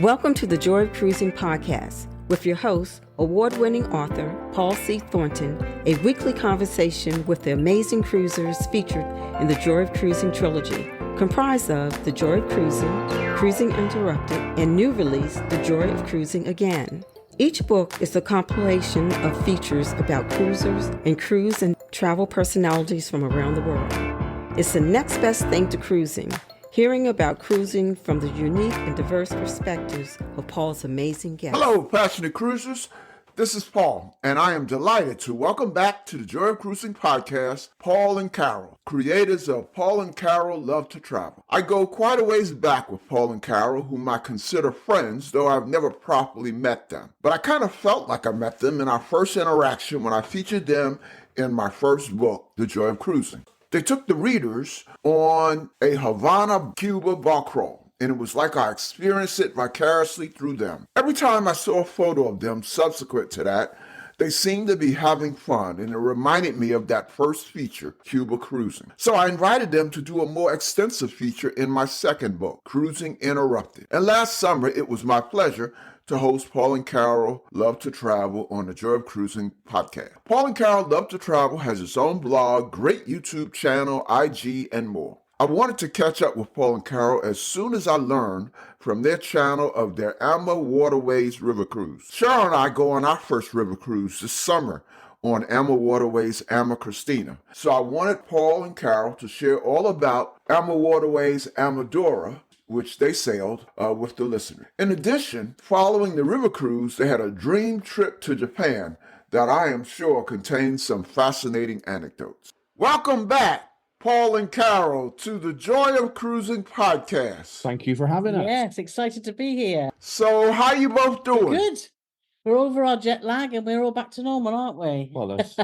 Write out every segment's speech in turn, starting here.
Welcome to the Joy of Cruising podcast with your host, award-winning author Paul C. Thornton, a weekly conversation with the amazing cruisers featured in the Joy of Cruising trilogy, comprised of The Joy of Cruising, Cruising Interrupted, and new release, The Joy of Cruising Again. Each book is a compilation of features about cruisers and cruise and travel personalities from around the world. It's the next best thing to cruising, hearing about cruising from the unique and diverse perspectives of Paul's amazing guests. Hello, passionate cruisers. This is Paul, and I am delighted to welcome back to the Joy of Cruising podcast, Paul and Carole, creators of Paul and Carole Love to Travel. I go quite a ways back with Paul and Carole, whom I consider friends, though I've never properly met them. But I kind of felt like I met them in our first interaction when I featured them in my first book, The Joy of Cruising. They took the readers on a Havana, Cuba bar crawl, and it was like I experienced it vicariously through them. Every time I saw a photo of them subsequent to that, they seemed to be having fun, and it reminded me of that first feature, Cuba Cruising. So I invited them to do a more extensive feature in my second book, Cruising Interrupted. And last summer, it was my pleasure to host Paul and Carole Love to Travel on the Joy of Cruising podcast. Paul and Carole Love to Travel has its own blog, great YouTube channel, IG, and more. I wanted to catch up with Paul and Carole as soon as I learned from their channel of their AmaWaterways river cruise. Chery and I go on our first river cruise this summer on AmaWaterways AmaKristina. So I wanted Paul and Carole to share all about AmaWaterways AmaDara, which they sailed with the listener. In addition, following the river cruise, they had a dream trip to Japan that I am sure contains some fascinating anecdotes. Welcome back, Paul and Carole, to the Joy of Cruising podcast. Thank you for having us. Yes, excited to be here. So how you both doing? Good. We're over our jet lag and we're all back to normal, aren't we? Well, it's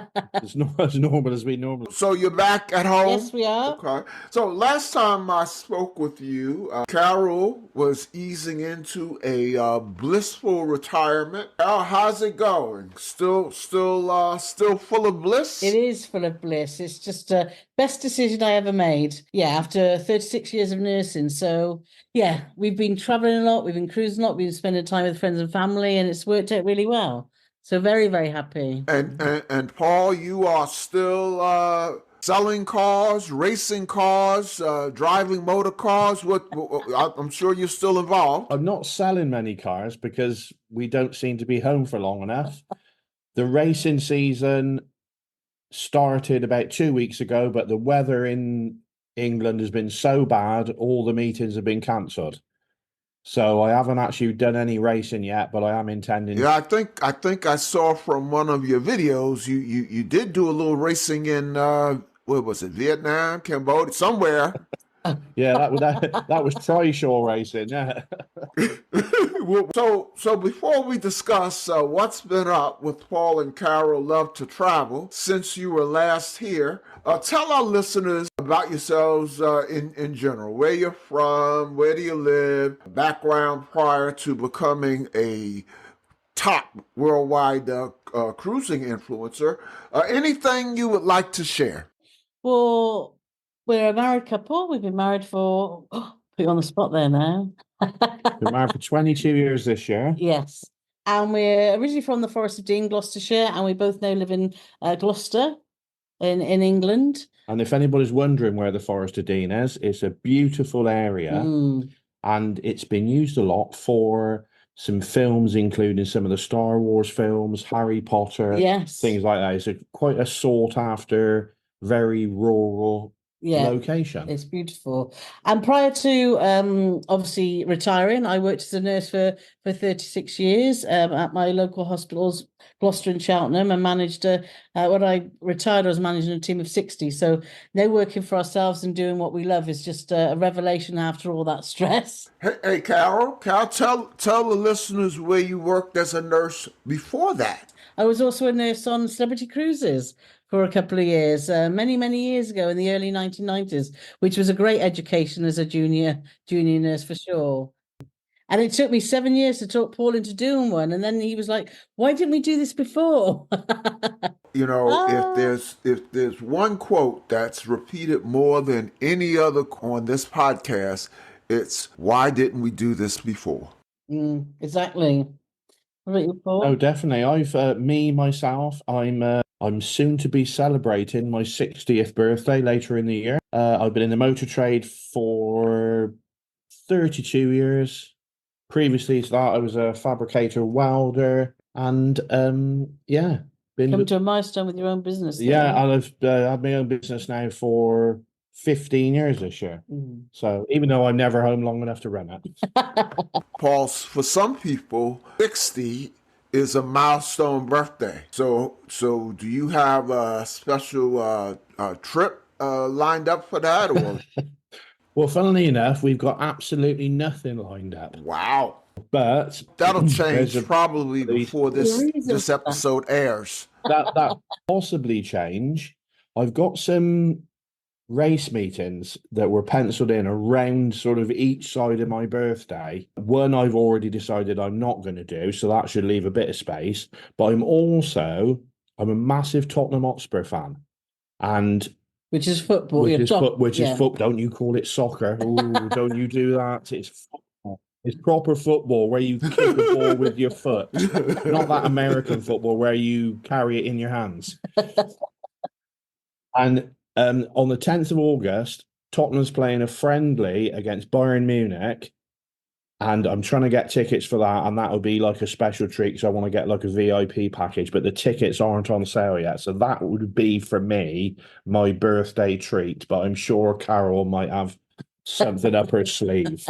not as normal as we normally. So you're back at home? Yes, we are. Okay. So last time I spoke with you, Carole was easing into a blissful retirement. How's it going? Still full of bliss? It is full of bliss. It's just the best decision I ever made. Yeah, after 36 years of nursing. So, yeah, we've been traveling a lot. We've been cruising a lot. We've been spending time with friends and family, and it's worked out really well. So very, very happy. And Paul, you are still selling cars, racing cars, driving motor cars. I'm sure you're still involved. I'm not selling many cars because we don't seem to be home for long enough. The racing season started about 2 weeks ago, but the weather in England has been so bad, all the meetings have been cancelled. So I haven't actually done any racing yet, but I am intending. Yeah, I think I saw from one of your videos you did do a little racing in what was it, Vietnam, Cambodia, somewhere. Yeah, that was trishaw racing. Yeah. So before we discuss what's been up with Paul and Carole Love to Travel since you were last here, tell our listeners about yourselves in general. Where you're from, where do you live, background prior to becoming a top worldwide cruising influencer. Anything you would like to share? Well, we're a married couple. We've been married for, put you on the spot there now. Been married for 22 years this year. Yes. And we're originally from the Forest of Dean, Gloucestershire, and we both now live in Gloucester in England. And if anybody's wondering where the Forest of Dean is, it's a beautiful area. And it's been used a lot for some films, including some of the Star Wars films, Harry Potter, yes, things like that. It's quite a sought after, very rural location. It's beautiful. And prior to obviously retiring, I worked as a nurse for 36 years at my local hospitals, Gloucester and Cheltenham, and managed when I retired, I was managing a team of 60. So now working for ourselves and doing what we love is just a revelation after all that stress. Hey, Carole, tell the listeners where you worked as a nurse before that. I was also a nurse on Celebrity Cruises for a couple of years, many years ago in the early 1990s, which was a great education as a junior nurse for sure. And it took me 7 years to talk Paul into doing one. And then he was like, why didn't we do this before? You know, if there's one quote that's repeated more than any other on this podcast, it's, why didn't we do this before? Exactly. What about you, Paul? Oh, definitely. I'm soon to be celebrating my 60th birthday later in the year. I've been in the motor trade for 32 years. Previously to that, I was a fabricator welder, and yeah, Come been to a milestone with your own business yeah, there. I've had my own business now for 15 years this year. So even though I'm never home long enough to run it. Paul, for some people, 60 is a milestone birthday. So do you have a special trip lined up for that, or? Well, funnily enough, we've got absolutely nothing lined up. Wow. But That'll there's change a probably before The reason this for that. episode airs. that possibly change. I've got some race meetings that were penciled in around sort of each side of my birthday. One I've already decided I'm not going to do, so that should leave a bit of space. But I'm a massive Tottenham Hotspur fan, and Which is football. which Yeah, is football. Don't you call it soccer? Ooh, don't you do that? It's football. It's proper football where you kick the ball with your foot, not that American football where you carry it in your hands. And on the 10th of August, Tottenham's playing a friendly against Bayern Munich. And I'm trying to get tickets for that. And that'll be like a special treat because I want to get like a VIP package. But the tickets aren't on sale yet. So that would be for me my birthday treat. But I'm sure Carole might have something up her sleeve.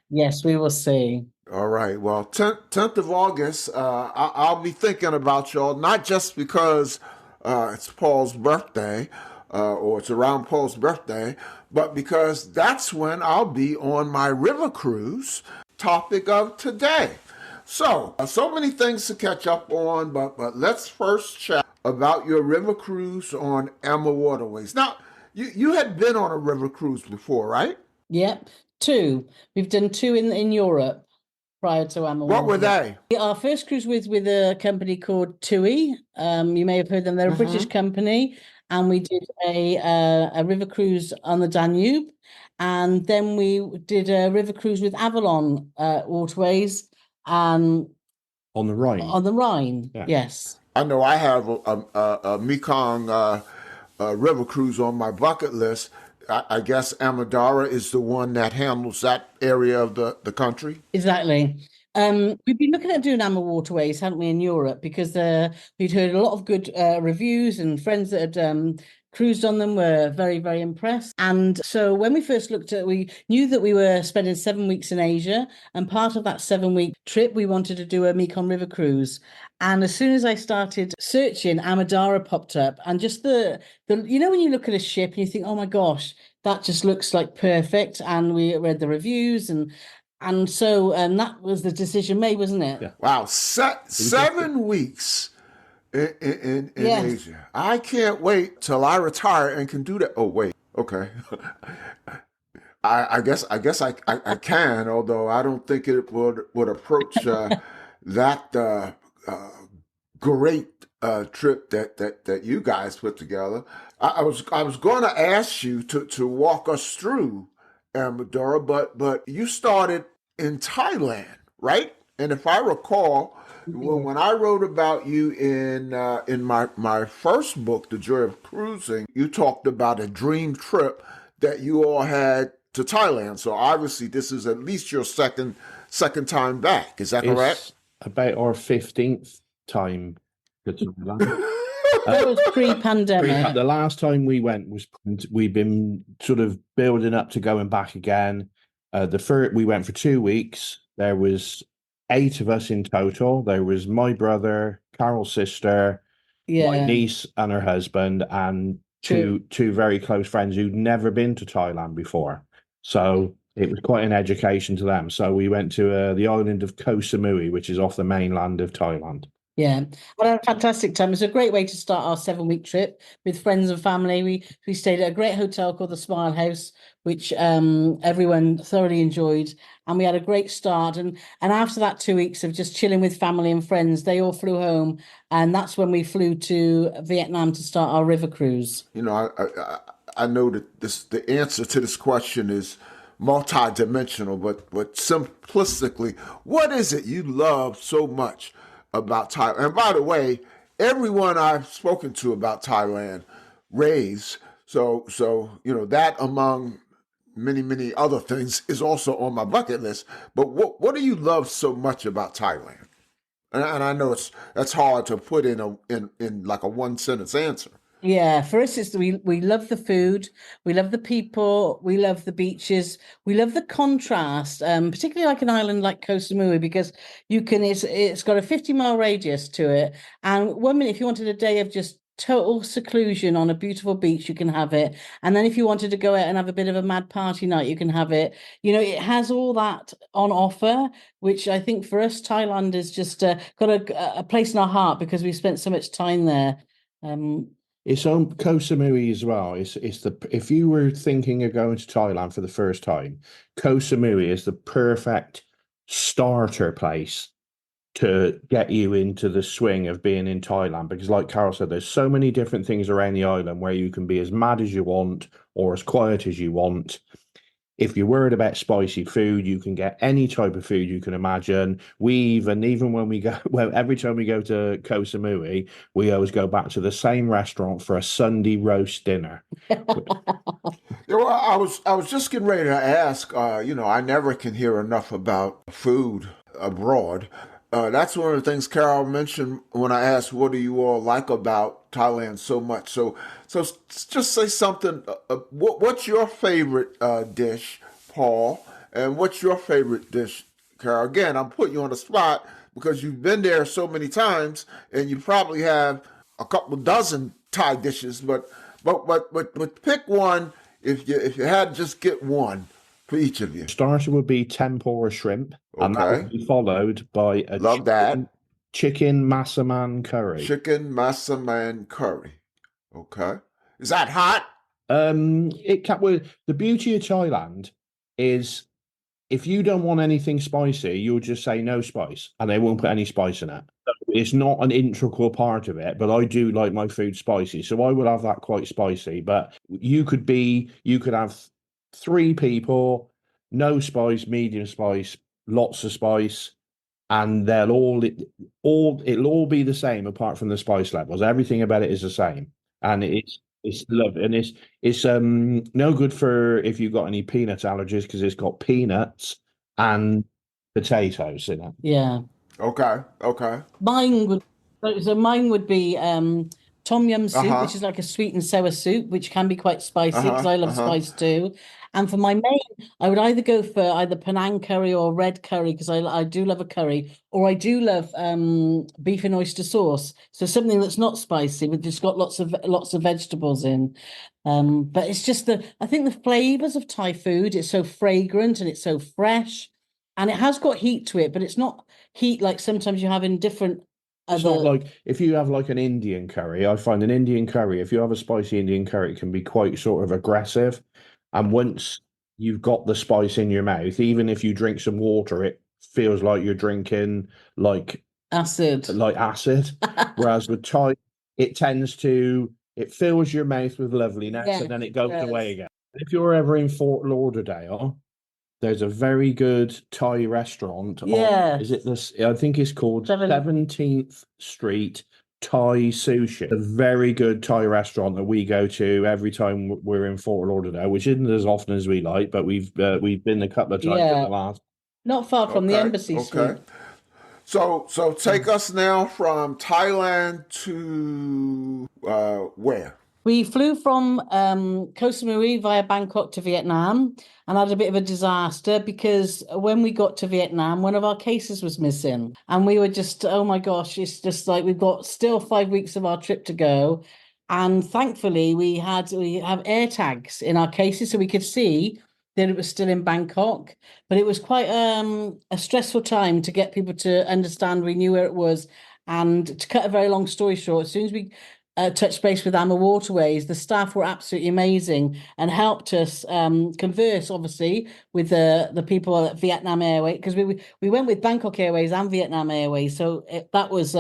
Yes, we will see. All right. Well, 10th of August, I'll be thinking about y'all, not just because it's Paul's birthday or it's around Paul's birthday, but because that's when I'll be on my river cruise, topic of today. So many things to catch up on, but let's first chat about your river cruise on AmaWaterways. Now, you had been on a river cruise before, right? Yep. 2. We've done 2 in Europe prior to AmaWaterways. What were they? Our first cruise was with a company called TUI. You may have heard them. They're a British company, and we did a river cruise on the Danube, and then we did a river cruise with Avalon Waterways On the Rhine. on the Rhine. Yeah. Yes. I know I have a Mekong river cruise on my bucket list. I guess AmaDara is the one that handles that area of the country. Exactly. We've been looking at doing AmaWaterways, haven't we, in Europe, because we'd heard a lot of good reviews, and friends that had cruised on them were very, very impressed. And so when we first looked at it, we knew that we were spending 7 weeks in Asia, and part of that 7-week trip, we wanted to do a Mekong River cruise. And as soon as I started searching, AmaDara popped up, and just the when you look at a ship and you think, oh my gosh, that just looks like perfect. And we read the reviews, and so that was the decision made, wasn't it? Yeah. Wow, 7 weeks in Yes. Asia. I can't wait till I retire and can do that. Oh wait, okay. I guess I can, although I don't think it would approach that great trip that you guys put together. I was going to ask you to walk us through AmaDara, but you started in Thailand, right? And if I recall, when I wrote about you in my first book, The Joy of Cruising, you talked about a dream trip that you all had to Thailand. So obviously, this is at least your second time back. Is that correct? It's about our 15th time to Thailand. That was pre-pandemic. The last time we went we've been sort of building up to going back again. We went for 2 weeks. There was 8 of us in total. There was my brother, Carole's sister, my niece and her husband, and two very close friends who'd never been to Thailand before. So it was quite an education to them. So we went to the island of Koh Samui, which is off the mainland of Thailand. Yeah, we had a fantastic time. It's a great way to start our 7-week trip with friends and family. We stayed at a great hotel called the Smile House, which everyone thoroughly enjoyed, and we had a great start. And after that 2 weeks of just chilling with family and friends, they all flew home, and that's when we flew to Vietnam to start our river cruise. I know that the answer to this question is multidimensional, but simplistically, what is it you love so much about Thailand? And by the way, everyone I've spoken to about Thailand raves. So that among many other things is also on my bucket list. But what do you love so much about Thailand? And I know that's hard to put in like a one sentence answer. Yeah, for us, it's we love the food, we love the people, we love the beaches, we love the contrast, particularly like an island like Koh Samui, because it's got a 50-mile radius to it, and 1 minute if you wanted a day of just total seclusion on a beautiful beach, you can have it, and then if you wanted to go out and have a bit of a mad party night, you can have it. It has all that on offer, which I think for us, Thailand is just got a place in our heart because we spent so much time there. It's on Koh Samui as well. If you were thinking of going to Thailand for the first time, Koh Samui is the perfect starter place to get you into the swing of being in Thailand. Because like Carole said, there's so many different things around the island where you can be as mad as you want or as quiet as you want. If you're worried about spicy food, you can get any type of food you can imagine. Even when we go, well, every time we go to Koh Samui, we always go back to the same restaurant for a Sunday roast dinner. Well, I was just getting ready to ask. I never can hear enough about food abroad. That's one of the things Carole mentioned when I asked, "What do you all like about Thailand so much?" So just say something. What's your favorite dish, Paul? And what's your favorite dish, Carole? Again, I'm putting you on the spot because you've been there so many times, and you probably have a couple dozen Thai dishes. But pick one if you had to just get one for each of you. Starter would be tempura shrimp, and that would be followed by a chicken massaman curry. Chicken massaman curry. Okay. Is that hot? It can. Well, the beauty of Thailand is if you don't want anything spicy, you'll just say no spice, and they won't put any spice in it. It's not an integral part of it, but I do like my food spicy, so I would have that quite spicy. But you could have 3 people, no spice, medium spice, lots of spice, and it'll all be the same apart from the spice levels. Everything about it is the same, and it's lovely, and it's no good for if you've got any peanut allergies because it's got peanuts and potatoes in it. Yeah. Okay. Mine would be tom yum soup, which is like a sweet and sour soup, which can be quite spicy because I love spice too. And for my main, I would either go for either Penang curry or red curry because I do love a curry, or I do love beef and oyster sauce. So something that's not spicy, but just got lots of vegetables in. But it's just I think the flavors of Thai food, it's so fragrant and it's so fresh, and it has got heat to it, but it's not heat like sometimes you have in different. It's not like if you have like an Indian curry. I find an Indian curry, if you have a spicy Indian curry, it can be quite sort of aggressive. And once you've got the spice in your mouth, even if you drink some water, it feels like you're drinking like acid. Whereas with Thai, it fills your mouth with loveliness, and then it goes away again. If you're ever in Fort Lauderdale, there's a very good Thai restaurant. Yeah. Is it this? I think it's called 17th Street Thai Sushi. A very good Thai restaurant that we go to every time we're in Fort Lauderdale, which isn't as often as we like, but we've been a couple of times in the last. Not far from the embassy suite. So take us now from Thailand to where? We flew from Koh Samui via Bangkok to Vietnam and had a bit of a disaster because when we got to Vietnam, one of our cases was missing. And we were just, oh my gosh, it's just like we've got still 5 weeks of our trip to go. And thankfully, we have air tags in our cases so we could see that it was still in Bangkok. But it was quite a stressful time to get people to understand we knew where it was. And to cut a very long story short, as soon as we touch base with AmaWaterways, the staff were absolutely amazing and helped us converse, obviously, with the people at Vietnam Airways, because we went with Bangkok Airways and Vietnam Airways, so that was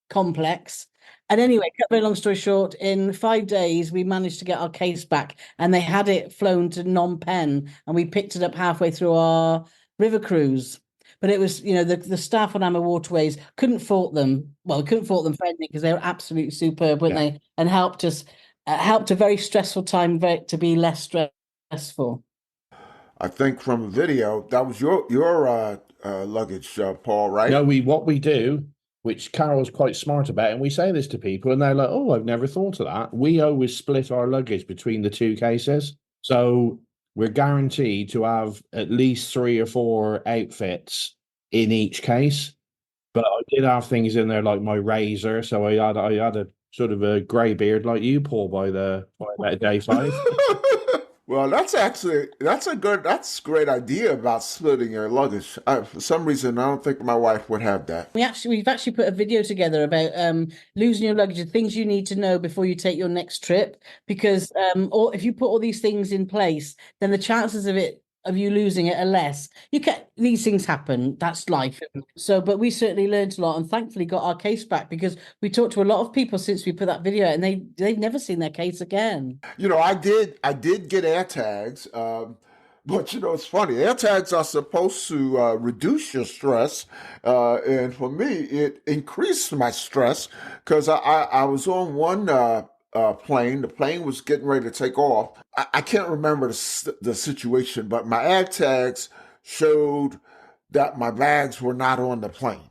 complex. And anyway, cut very long story short, in 5 days, we managed to get our case back and they had it flown to Phnom Penh and we picked it up halfway through our river cruise. But it was, the staff on AmaWaterways couldn't fault them. Well, couldn't fault them for anything because they were absolutely superb, weren't they? And helped us, helped a very stressful time to be less stressful. I think from the video, that was your luggage, Paul, right? No, what we do, which Carol's quite smart about, and we say this to people, and they're like, "Oh, I've never thought of that." We always split our luggage between the two cases, so we're guaranteed to have at least 3 or 4 outfits in each case. But I did have things in there like my razor, so I had a sort of a grey beard like you, Paul, by about day 5. Well, that's a great idea about splitting your luggage. For some reason, I don't think my wife would have that. We've actually put a video together about losing your luggage and things you need to know before you take your next trip. Because or if you put all these things in place, then the chances of you losing it are less. These things happen. That's life. So, but we certainly learned a lot and thankfully got our case back because we talked to a lot of people since we put that video out and they've never seen their case again. I did get air tags, but it's funny. Air tags are supposed to reduce your stress, and for me, it increased my stress because I was on one plane. The plane was getting ready to take off. I can't remember the situation, but my air tags showed that my bags were not on the plane.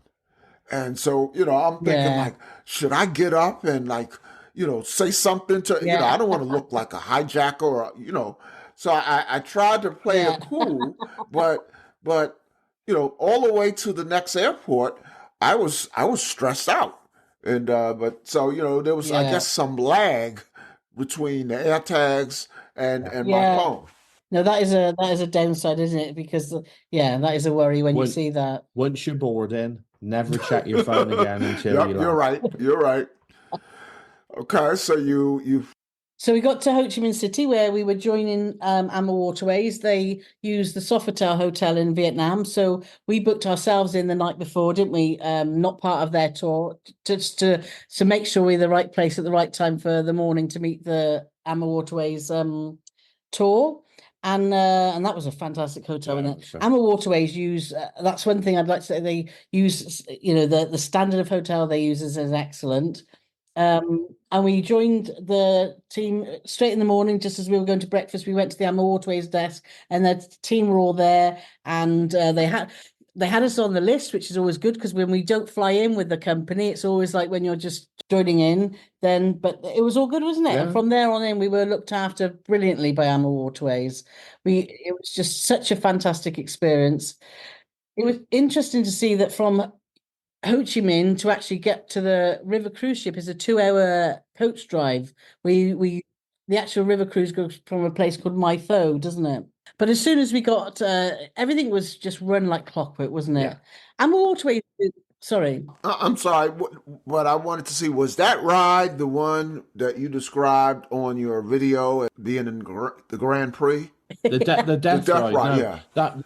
And so, I'm thinking like, should I get up and say something to, I don't want to look like a hijacker or, so I tried to play it cool, but, all the way to the next airport, I was stressed out. And, but so, there was, I guess, some lag between the air tags and my phone. No, that is a downside, isn't it? Because that is a worry when you see that. Once you're bored in, never check your phone again until You're right. You're right. Okay, so So we got to Ho Chi Minh City where we were joining AmaWaterways. They used the Sofitel Hotel in Vietnam. So we booked ourselves in the night before, didn't we? Not part of their tour, just to make sure we're the right place at the right time for the morning to meet the AmaWaterways tour. And that was a fantastic hotel. And AmaWaterways use, that's one thing I'd like to say, they use, the standard of hotel they use is excellent. And we joined the team straight in the morning, just as we were going to breakfast. We went to the AmaWaterways desk and the team were all there and they had us on the list, which is always good because when we don't fly in with the company, it's always like when you're just joining in, but it was all good, wasn't it? Yeah. And from there on in, we were looked after brilliantly by AmaWaterways. It was just such a fantastic experience. It was interesting to see that from Ho Chi Minh to actually get to the river cruise ship is a 2-hour coach drive. The actual river cruise goes from a place called Mai Tho, doesn't it? But as soon as we got, everything was just run like clockwork, wasn't it? Yeah. AmaWaterways, sorry. I'm sorry. What I wanted to see, was that ride the one that you described on your video being in the Grand Prix? The death ride, no, yeah.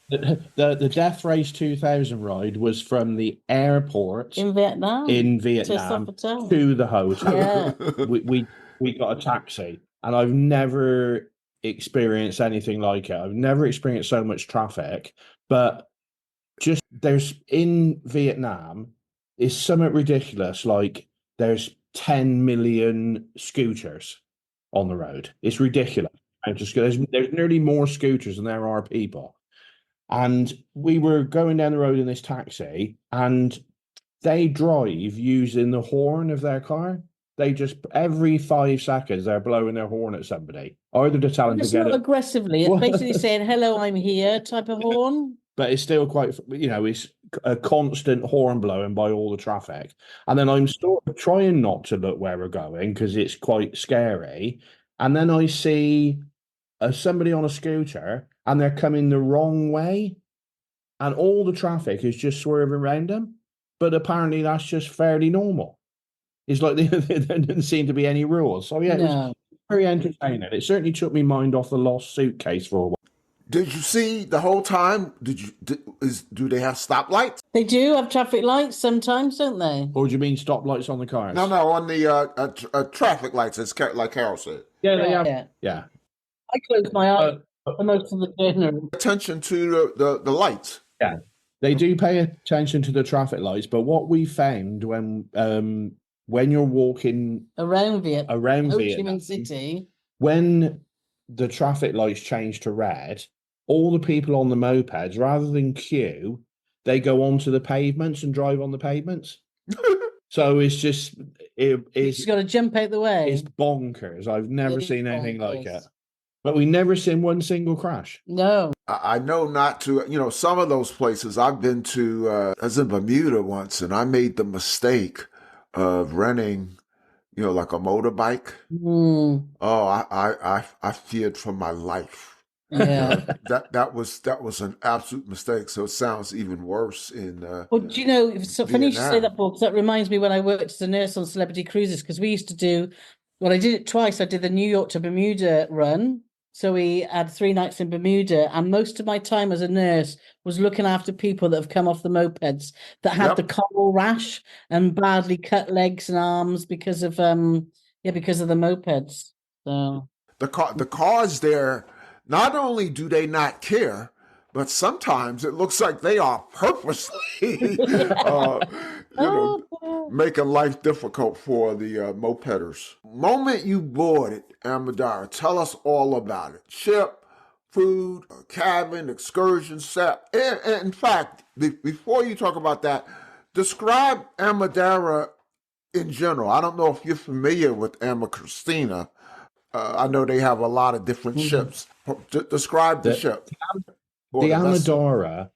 The Death Race 2000 ride was from the airport in Vietnam to the hotel. Yeah. We got a taxi, and I've never experienced anything like it. I've never experienced so much traffic, but just in Vietnam is somewhat ridiculous. Like there's 10 million scooters on the road. It's ridiculous. There's nearly more scooters than there are people. And we were going down the road in this taxi, and they drive using the horn of their car. They just, every 5 seconds, they're blowing their horn at somebody. Either to tell them to get it. Aggressively. It's basically saying, hello, I'm here type of horn. But it's still quite, it's a constant horn blowing by all the traffic. And then I'm sort of trying not to look where we're going because it's quite scary. And then I see somebody on a scooter and they're coming the wrong way. And all the traffic is just swerving around them. But apparently that's just fairly normal. It's like there didn't seem to be any rules. So yeah, it was very entertaining. It certainly took me mind off the lost suitcase for a while. Did you see the whole time? Do they have stoplights? They do have traffic lights sometimes, don't they? Or do you mean stoplights on the cars? No, on the traffic lights, like Carol said. Yeah, they have. Yeah. Yeah. I close my eyes for most of the journey. Attention to the lights. Yeah. They do pay attention to the traffic lights, but what we found when you're walking Around Vietnam, Ho Chi Minh City, when the traffic lights change to red, all the people on the mopeds, rather than queue, they go onto the pavements and drive on the pavements. So it's just you've got to jump out the way. It's bonkers. I've never seen anything like it. But we never seen one single crash. No. I know not to, some of those places I've been to, I was in Bermuda once, and I made the mistake of renting, like a motorbike. Mm. Oh, I feared for my life. Yeah. That was an absolute mistake. So it sounds even worse in Well, do you know, it's so funny you should say that, Paul, because that reminds me when I worked as a nurse on Celebrity Cruises, because we used to do, well, I did it twice. I did the New York to Bermuda run. So we had 3 nights in Bermuda, and most of my time as a nurse was looking after people that have come off the mopeds that had the coral rash and badly cut legs and arms because of the mopeds. So the cars there, not only do they not care, but sometimes it looks like they are purposely making life difficult for the mopeders. Moment you boarded AmaDara, tell us all about it. Ship, food, cabin, excursion set. And in fact, before you talk about that, describe AmaDara in general. I don't know if you're familiar with AmaKristina. I know they have a lot of different ships. Describe the ship. The AmaDara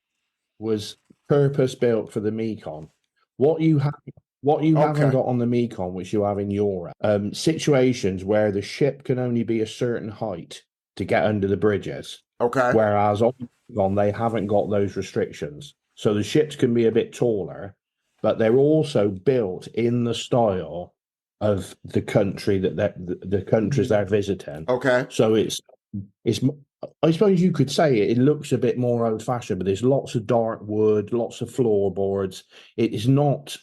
was purpose built for the Mekong. What you haven't got on the Mekong, which you have in Europe, situations where the ship can only be a certain height to get under the bridges. Okay. Whereas on the Mekong, they haven't got those restrictions. So the ships can be a bit taller, but they're also built in the style of the country the countries they're visiting. Okay. So it's I suppose you could say it looks a bit more old fashioned, but there's lots of dark wood, lots of floorboards. It is not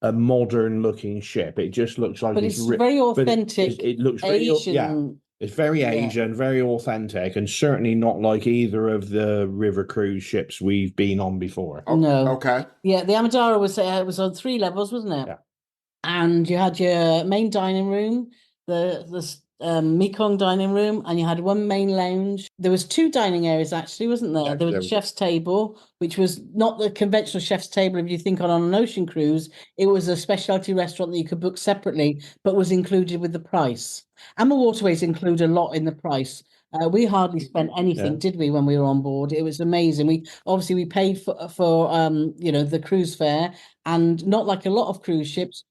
a modern looking ship. It just looks like it's very authentic. It looks Asian. It's very Asian, very authentic, and certainly not like either of the river cruise ships we've been on before. No. Okay. Yeah, the AmaDara was on 3 levels, wasn't it? Yeah. And you had your main dining room, the Mekong dining room, and you had 1 main lounge. There was 2 dining areas actually, wasn't there? Yeah, there was a chef's table, which was not the conventional chef's table if you think on an ocean cruise. It was a specialty restaurant that you could book separately, but was included with the price. AmaWaterways include a lot in the price. We hardly spent anything, did we, when we were on board? It was amazing. We paid for the cruise fare, and not like a lot of cruise ships.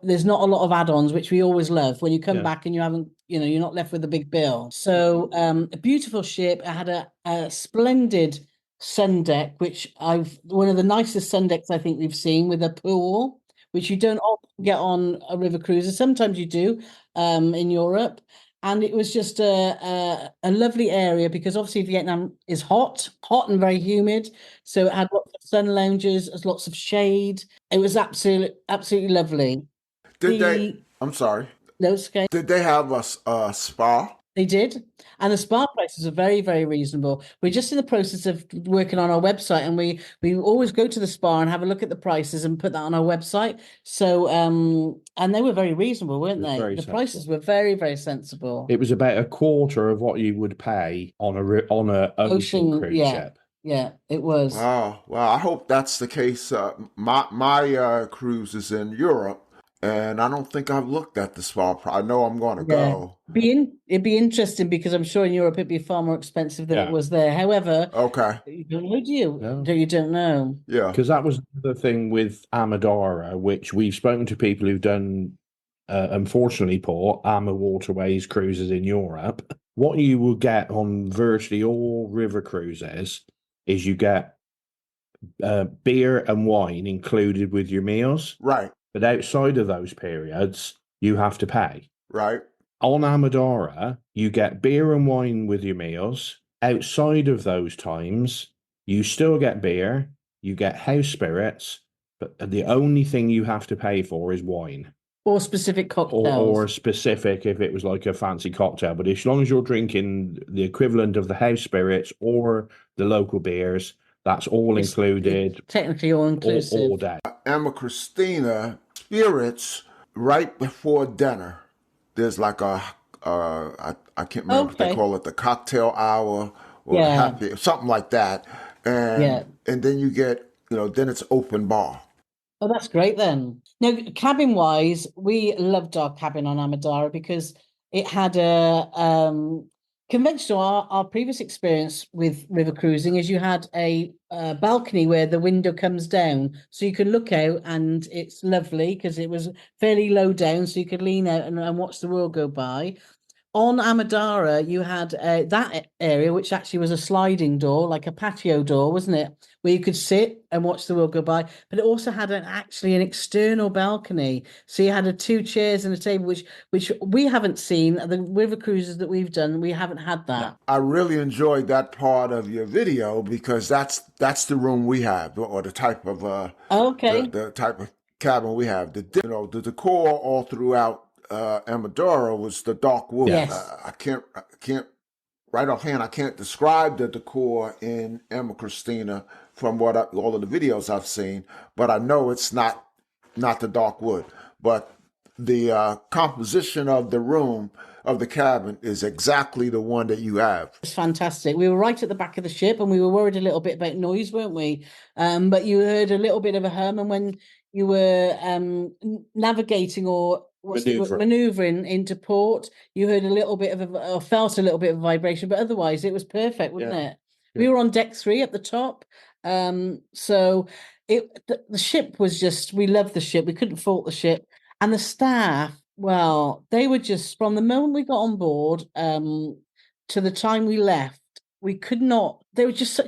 There's not a lot of add-ons, which we always love when you come back and you haven't, you're not left with a big bill. So a beautiful ship. I had a splendid sun deck, which one of the nicest sun decks I think we've seen, with a pool, which you don't often get on a river cruiser. Sometimes you do in Europe. And it was just a lovely area, because obviously Vietnam is hot and very humid. So it had lots of sun lounges, lots of shade. It was absolutely lovely. I'm sorry. No, it's okay. Did they have a spa? They did. And the spa prices are very, very reasonable. We're just in the process of working on our website, and we always go to the spa and have a look at the prices and put that on our website. So, and they were very reasonable, weren't they? The prices were very, very sensible. It was about a quarter of what you would pay on a ocean cruise ship. Yeah, it was. Wow. Well, I hope that's the case. My cruise is in Europe, and I don't think I've looked at the spa. I know I'm going to go. It'd be interesting, because I'm sure in Europe it'd be far more expensive than it was there. However, you don't know, do you? No. You don't know. Yeah. Because that was the thing with AmaDara, which we've spoken to people who've done, unfortunately, Paul, AmaWaterways cruises in Europe. What you will get on virtually all river cruises is you get beer and wine included with your meals. Right. But outside of those periods, you have to pay. Right. On AmaDara, you get beer and wine with your meals, outside of those times, you still get beer, you get house spirits, but the only thing you have to pay for is wine. Or specific Or cocktails. specific if it was like a fancy cocktail. But as long as you're drinking the equivalent of the house spirits or the local beers, that's all It's included technically all inclusive. all day. AmaKristina spirits right before dinner. There's like I can't remember if they Okay. call it the cocktail hour or the Yeah. happy, something like that. Yeah. And then you get, then it's open bar. Oh, that's great then. Now, cabin wise, we loved our cabin on AmaDara because it had a conventional. Our previous experience with river cruising is you had a balcony where the window comes down, so you can look out, and it's lovely because it was fairly low down, so you could lean out and watch the world go by. On AmaDara, you had that area, which actually was a sliding door, like a patio door, wasn't it? Where you could sit and watch the world go by. But it also had actually an external balcony. So you had 2 chairs and a table, which we haven't seen. The river cruises that we've done, we haven't had that. I really enjoyed that part of your video because that's the room we have, or the type of Okay. the type of cabin we have. The decor all throughout AmaDara was the dark wood. Yes. I can't right offhand. I can't describe the decor in AmaKristina from all of the videos I've seen, but I know it's not the dark wood. But the composition of the room of the cabin is exactly the one that you have. It's fantastic. We were right at the back of the ship, and we were worried a little bit about noise, weren't we? But you heard a little bit of a hum, and when you were navigating or maneuvering into port, you heard a little bit of or felt a little bit of vibration, but otherwise it was perfect, wasn't it? We were on deck 3 at the top. So the ship was just, we loved the ship. We couldn't fault the ship. And the staff, well, they were just, from the moment we got on board to the time we left, we could not, they were just,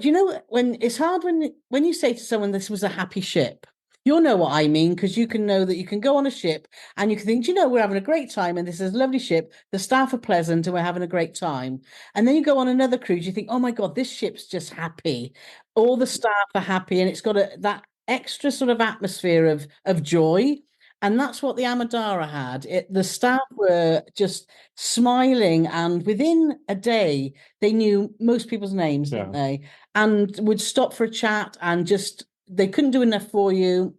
when it's hard when you say to someone this was a happy ship. You'll know what I mean, because you can know that you can go on a ship and you can think, we're having a great time and this is a lovely ship. The staff are pleasant and we're having a great time. And then you go on another cruise, you think, oh my God, this ship's just happy. All the staff are happy and it's got that extra sort of atmosphere of joy. And that's what the AmaDara had. The staff were just smiling, and within a day, they knew most people's names, didn't they? And would stop for a chat and just, they couldn't do enough for you.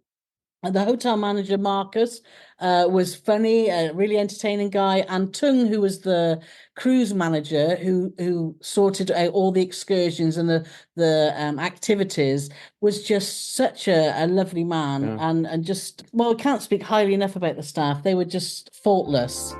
And the hotel manager, Marcus, was funny, a really entertaining guy. And Tung, who was the cruise manager, who sorted out all the excursions and the activities, was just such a lovely man. And just, well, I can't speak highly enough about the staff. They were just faultless.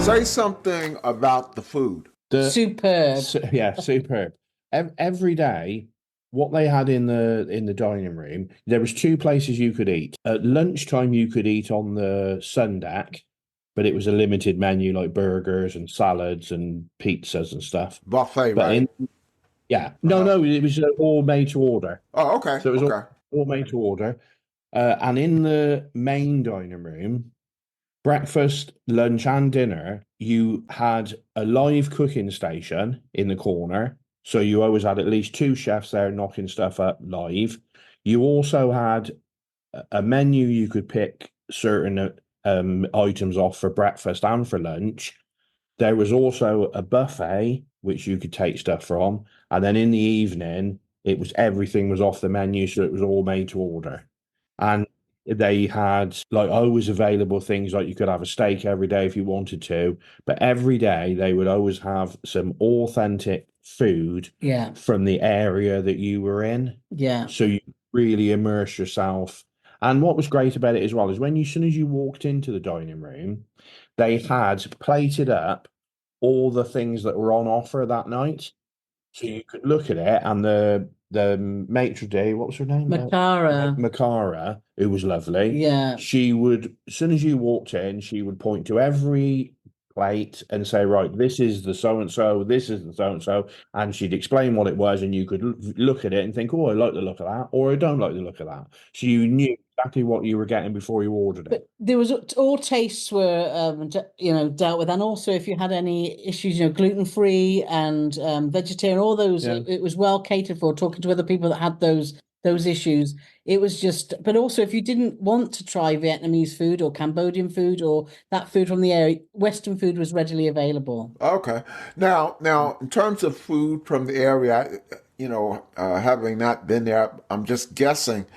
Say something about the food. Superb. Superb. Every day, what they had in the dining room, there was 2 places you could eat. At lunchtime, you could eat on the sun deck, but it was a limited menu, like burgers and salads and pizzas and stuff. Buffet, but right? No, it was all made to order. Oh, okay. So it was all made to order. And in the main dining room, breakfast, lunch, and dinner, you had a live cooking station in the corner. So you always had at least 2 chefs there knocking stuff up live. You also had a menu you could pick certain items off for breakfast and for lunch. There was also a buffet, which you could take stuff from. And then in the evening, everything was off the menu, so it was all made to order. And they had always available things like you could have a steak every day if you wanted to, but every day they would always have some authentic food from the area that you were in. So you really immerse yourself. And what was great about it as well is as soon as you walked into the dining room, they had plated up all the things that were on offer that night. So you could look at it, and the maitre d', what was her name? Makara. Makara, who was lovely. Yeah. She would, as soon as you walked in, she would point to every plate and say, right, this is the so and so, this is the so and so, and she'd explain what it was, and you could look at it and think, oh, I like the look of that, or I don't like the look of that. So you knew exactly what you were getting before you ordered it. But there was all tastes were dealt with, and also if you had any issues, gluten-free and vegetarian, all those, Yeah. it was well catered for. Talking to other people that had those issues, it was just. But also, if you didn't want to try Vietnamese food or Cambodian food or that food from the area, Western food was readily available. Okay. Now, in terms of food from the area, having not been there, I'm just guessing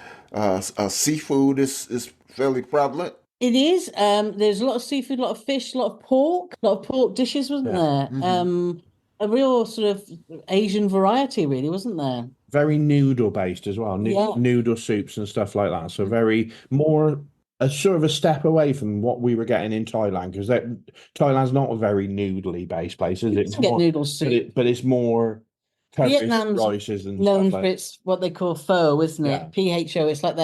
seafood is fairly prevalent. It is. There's a lot of seafood, a lot of fish, a lot of pork dishes, wasn't there? Mm-hmm. A real sort of Asian variety, really, wasn't there? Very noodle based as well, Yeah. noodle soups and stuff like that. So very more a sort of a step away from what we were getting in Thailand, because Thailand's not a very noodly based place, is it? You can get noodle soup. But it's more curries, Vietnam's rices and known stuff for like. its what they call pho, isn't Yeah. it? PHO. It's like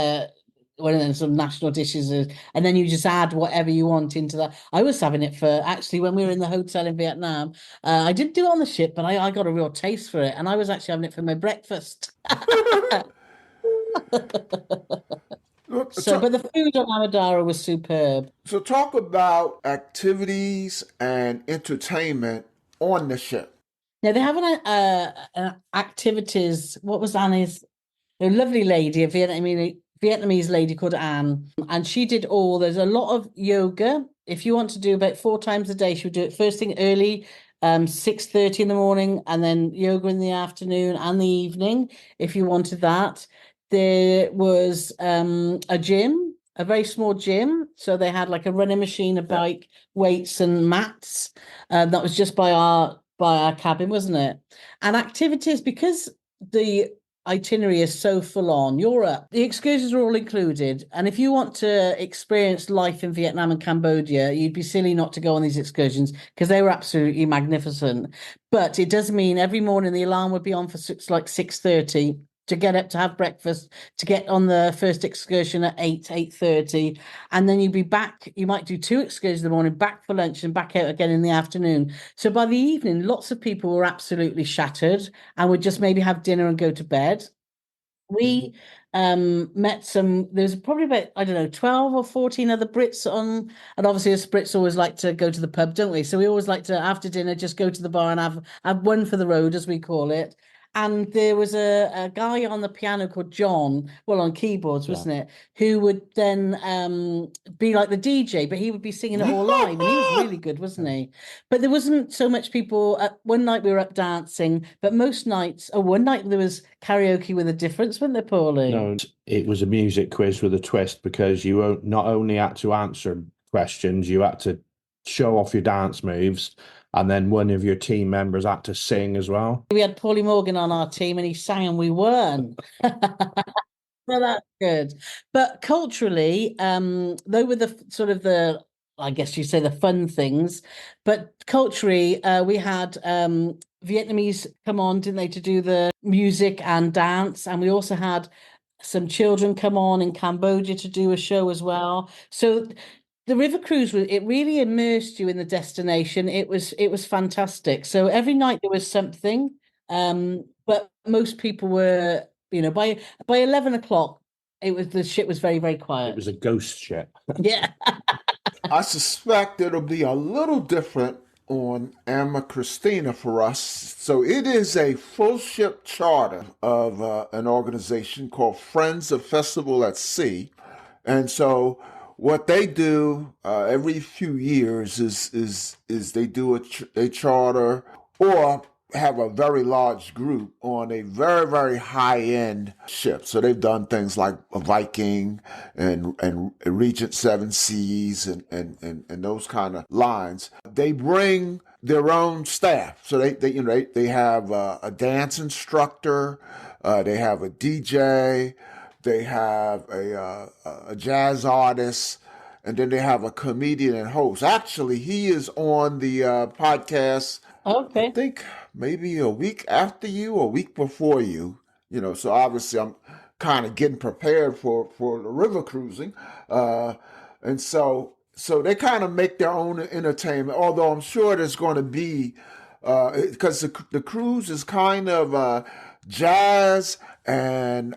one of them sort of national dishes, and then you just add whatever you want into that. I was having it for actually when we were in the hotel in Vietnam. I didn't do it on the ship, but I got a real taste for it, and I was actually having it for my breakfast. But the food on AmaDara was superb. So talk about activities and entertainment on the ship. Now they have an activities. What was Annie's? A lovely lady, a Vietnamese lady called Anne, and she did all. There's a lot of yoga. If you want to do about 4 times a day, she would do it first thing early, 6:30 in the morning, and then yoga in the afternoon and the evening. If you wanted that, there was a gym, a very small gym. So they had like a running machine, a bike, weights, and mats. That was just by our cabin, wasn't it? And activities, because the itinerary is so full on. Europe, the excursions are all included, and if you want to experience life in Vietnam and Cambodia, you'd be silly not to go on these excursions because they were absolutely magnificent. But it does mean every morning the alarm would be on for 6:30 to get up to have breakfast, to get on the first excursion at 8:30, and then you'd be back. You might do 2 excursions in the morning, back for lunch and back out again in the afternoon. So by the evening, lots of people were absolutely shattered and would just maybe have dinner and go to bed. We met there's probably about, I don't know, 12 or 14 other Brits on, and obviously us Brits always like to go to the pub, don't we? So we always like to, after dinner, just go to the bar and have one for the road, as we call it. And there was a guy on the piano called John, well, on keyboards, wasn't it? Who would then be like the DJ, but he would be singing it all live. And he was really good, wasn't he? But there wasn't so much people. One night we were up dancing, but most nights, one night there was karaoke with a difference, wasn't there, Paulie? No, it was a music quiz with a twist, because you not only had to answer questions, you had to show off your dance moves. And then one of your team members had to sing as well. We had Paulie Morgan on our team and he sang and we won. Well, that's good. But culturally, they were the sort of I guess you say the fun things. But culturally, we had Vietnamese come on, didn't they, to do the music and dance. And we also had some children come on in Cambodia to do a show as well. So the river cruise it really immersed you in the destination. It was fantastic. So every night there was something, but most people were, by 11 o'clock, the ship was very, very quiet. It was a ghost ship. Yeah. I suspect it'll be a little different on AmaKristina for us. So it is a full ship charter of an organization called Friends of Festival at Sea, and so what they do every few years is they do a charter or have a very large group on a very, very high-end ship. So they've done things like a Viking and Regent Seven Seas and those kind of lines. They bring their own staff. So they have a dance instructor, they have a DJ, they have a jazz artist, and then they have a comedian and host. Actually, he is on the podcast I Okay. think maybe a week after you or a week before you. So obviously I'm kind of getting prepared for the river cruising, uh, and so they kind of make their own entertainment. Although I'm sure there's going to be because the cruise is kind of jazz and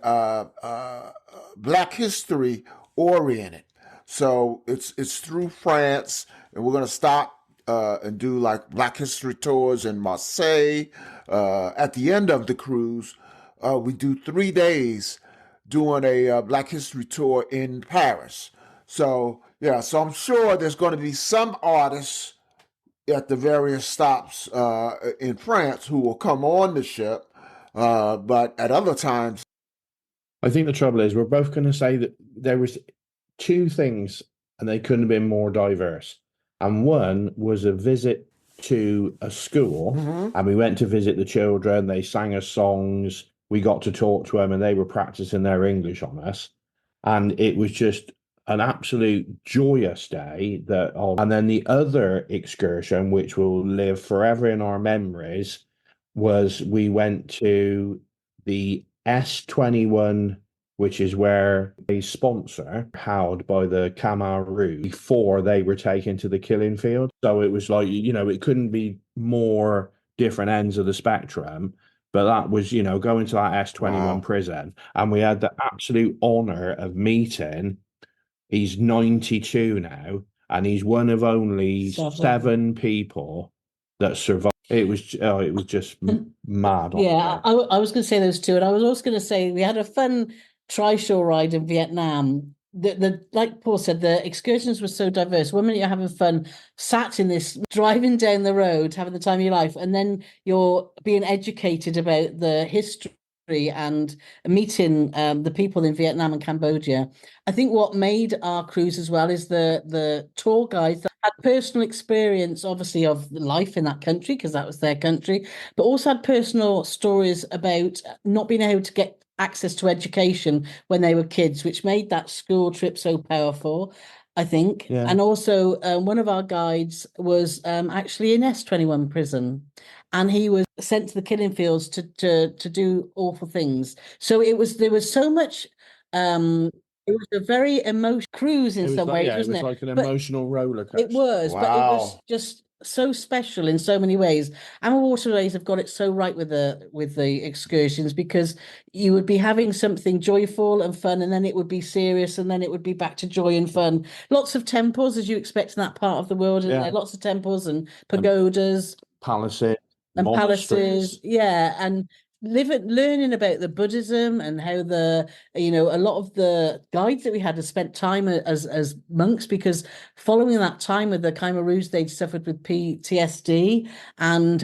Black history oriented. So it's through France, and we're going to stop and do like Black History tours in Marseille. At the end of the cruise, we do 3 days doing a Black History tour in Paris. So yeah, so I'm sure there's going to be some artists at the various stops in France who will come on the ship, but at other times, I think the trouble is we're both going to say that there was two things and they couldn't have been more diverse. And one was a visit to a school, and we went to visit the children. They sang us songs. We got to talk to them, and they were practicing their English on us. And it was just an absolute joyous day. And then the other excursion, which will live forever in our memories, was we went to the S21, which is where a sponsor held by the Khmer Rouge before they were taken to the killing field. So it was like, it couldn't be more different ends of the spectrum. But that was, going to that S21 wow. prison. And we had the absolute honor of meeting. He's 92 now, and he's one of only seven people that survived. It was just mad. Yeah, I was going to say those two, and I was also going to say we had a fun tri-shore ride in Vietnam. The like Paul said, the excursions were so diverse. One minute you're having fun, sat in this, driving down the road, having the time of your life, and then you're being educated about the history and meeting the people in Vietnam and Cambodia. I think what made our cruise as well is the tour guides that had personal experience, obviously, of life in that country, because that was their country, but also had personal stories about not being able to get access to education when they were kids, which made that school trip so powerful, I think. Yeah. And also, one of our guides was actually in S21 prison, and he was sent to the killing fields to do awful things. So there was so much. It was a very emotional cruise in some ways, It wasn't was it? like an But emotional roller it coaster. was, but it was Wow. just so special in so many ways. AmaWaterways have got it so right with the excursions, because you would be having something joyful and fun, and then it would be serious, and then it would be back to joy and fun. Lots of temples, as you expect in that part of the world, and Yeah. lots of temples and pagodas Palaces, and monasteries. palaces, yeah, and learning about the Buddhism and how a lot of the guides that we had spent time as monks, because following that time with the Khmer Rouge, they'd suffered with PTSD and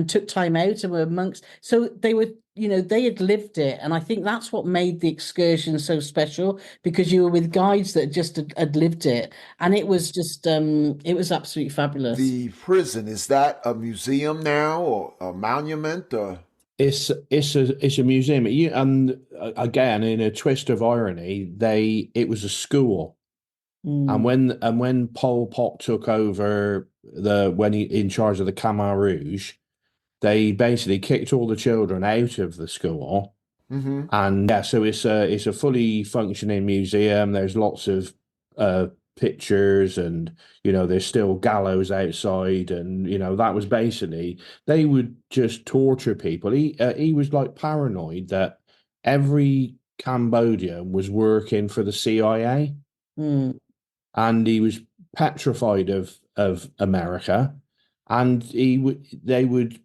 took time out and were monks, so they were. They had lived it, and I think that's what made the excursion so special, because you were with guides that just had lived it, and it was just it was absolutely fabulous. The prison, is that a museum now or a monument? Or? It's a museum. And again, in a twist of irony, it was a school. And when Pol Pot took over when he in charge of the Khmer Rouge, they basically kicked all the children out of the school. Mm-hmm. And yeah, so it's a fully functioning museum. There's lots of pictures, and there's still gallows outside, and that was basically they would just torture people. He was like paranoid that every Cambodian was working for the CIA, and he was petrified of America, and they would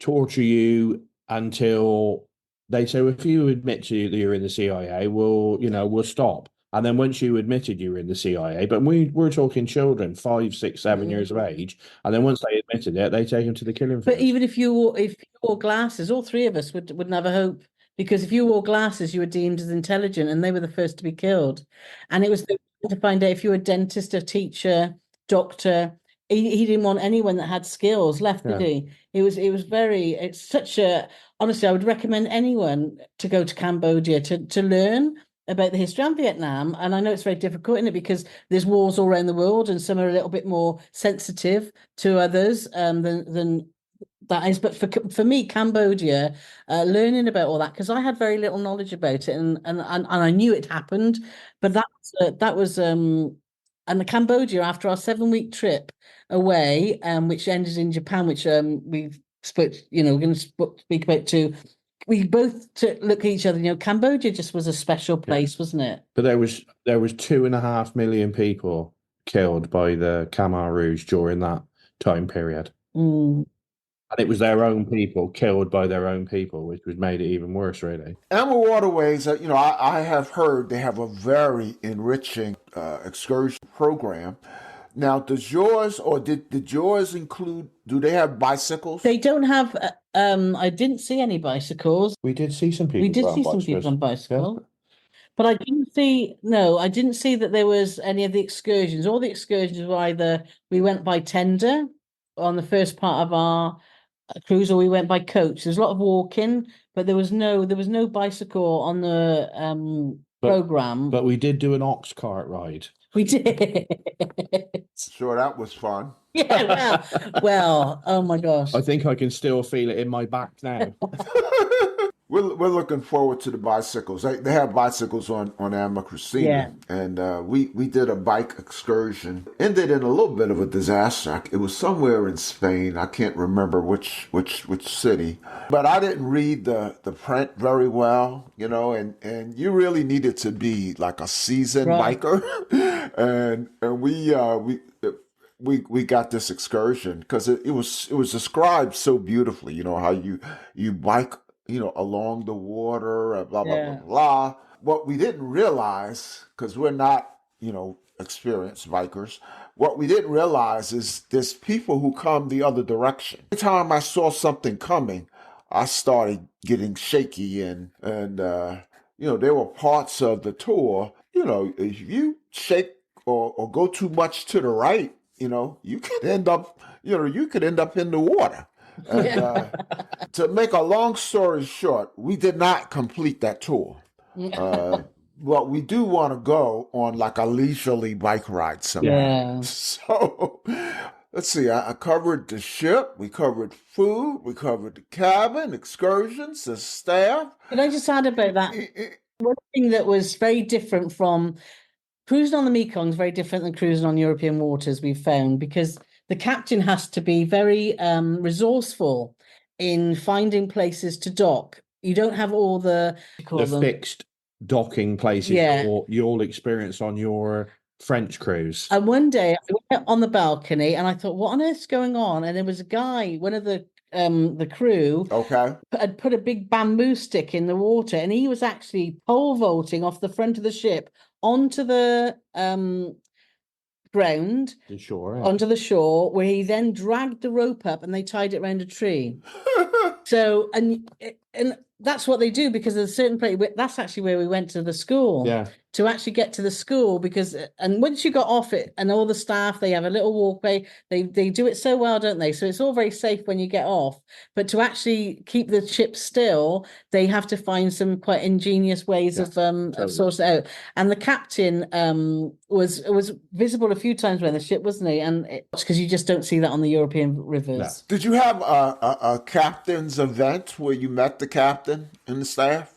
torture you until they say, if you admit to that you're in the CIA, we'll stop. And then once you admitted you were in the CIA, but we're talking children, 5, 6, 7 years of age, and then once they admitted it, they take them to the killing But fields. even if you wore glasses, all three of us wouldn't have a hope, because if you wore glasses, you were deemed as intelligent, and they were the first to be killed. And it was to find out if you were a dentist, a teacher, doctor. He didn't want anyone that had skills left, did he? It's such a, honestly, I would recommend anyone to go to Cambodia to learn about the history of Vietnam. And I know it's very difficult, isn't it? Because there's wars all around the world, and some are a little bit more sensitive to others than That is, but for me, Cambodia, learning about all that, because I had very little knowledge about it, and I knew it happened, but that was and the Cambodia, after our 7-week trip away, which ended in Japan, which we spoke, we're going to speak about too. We both took look at each other. Cambodia just was a special place, wasn't it? But there was 2.5 million people killed by the Khmer Rouge during that time period. Mm. And it was their own people killed by their own people, which was made it even worse, really. AmaWaterways, I have heard they have a very enriching excursion program. Now, did yours include, do they have bicycles? They don't have, I didn't see any bicycles. We did see some people. We did see some people on bicycles. Yeah. But I didn't see that there was any of the excursions. All the excursions were either we went by tender on the first part of our cruise, or we went by coach. There's a lot of walking, but there was no bicycle on the program. But we did do an ox cart ride. We did. Sure, that was fun. Yeah, well, oh my gosh. I think I can still feel it in my back now. We're looking forward to the bicycles. They have bicycles on AmaKristina, yeah. And we did a bike excursion. Ended in a little bit of a disaster. It was somewhere in Spain. I can't remember which city, but I didn't read the print very well, and you really needed to be like a seasoned biker, and we got this excursion because it was described so beautifully. How you bike, along the water, blah, blah, blah, blah. What we didn't realize, because we're not, experienced bikers, what we didn't realize is there's people who come the other direction. Every time I saw something coming, I started getting shaky, and there were parts of the tour, if you shake or go too much to the right, you could end up in the water. And to make a long story short, we did not complete that tour. But we do want to go on like a leisurely bike ride somewhere. Yeah. So let's see. I covered the ship. We covered food. We covered the cabin, excursions, the staff. Can I just add about that? One thing that was very different from cruising on the Mekong is very different than cruising on European waters, we've found, because the captain has to be very resourceful in finding places to dock. You don't have all the fixed docking places you'll experience on your French cruise. And one day I went on the balcony and I thought, what on earth's going on? And there was a guy, one of the crew, had put a big bamboo stick in the water, and he was actually pole vaulting off the front of the ship onto the ground, onto the shore, where he then dragged the rope up and they tied it around a tree. So, and that's what they do, because there's a certain place. That's actually where we went to the school. Yeah. To actually get to the school, and once you got off it, and all the staff, they have a little walkway. They do it so well, don't they? So it's all very safe when you get off. But to actually keep the ship still, they have to find some quite ingenious ways of sorting it out. And the captain was visible a few times when the ship, wasn't he? And because you just don't see that on the European rivers. No. Did you have a captain's event where you met the captain and the staff?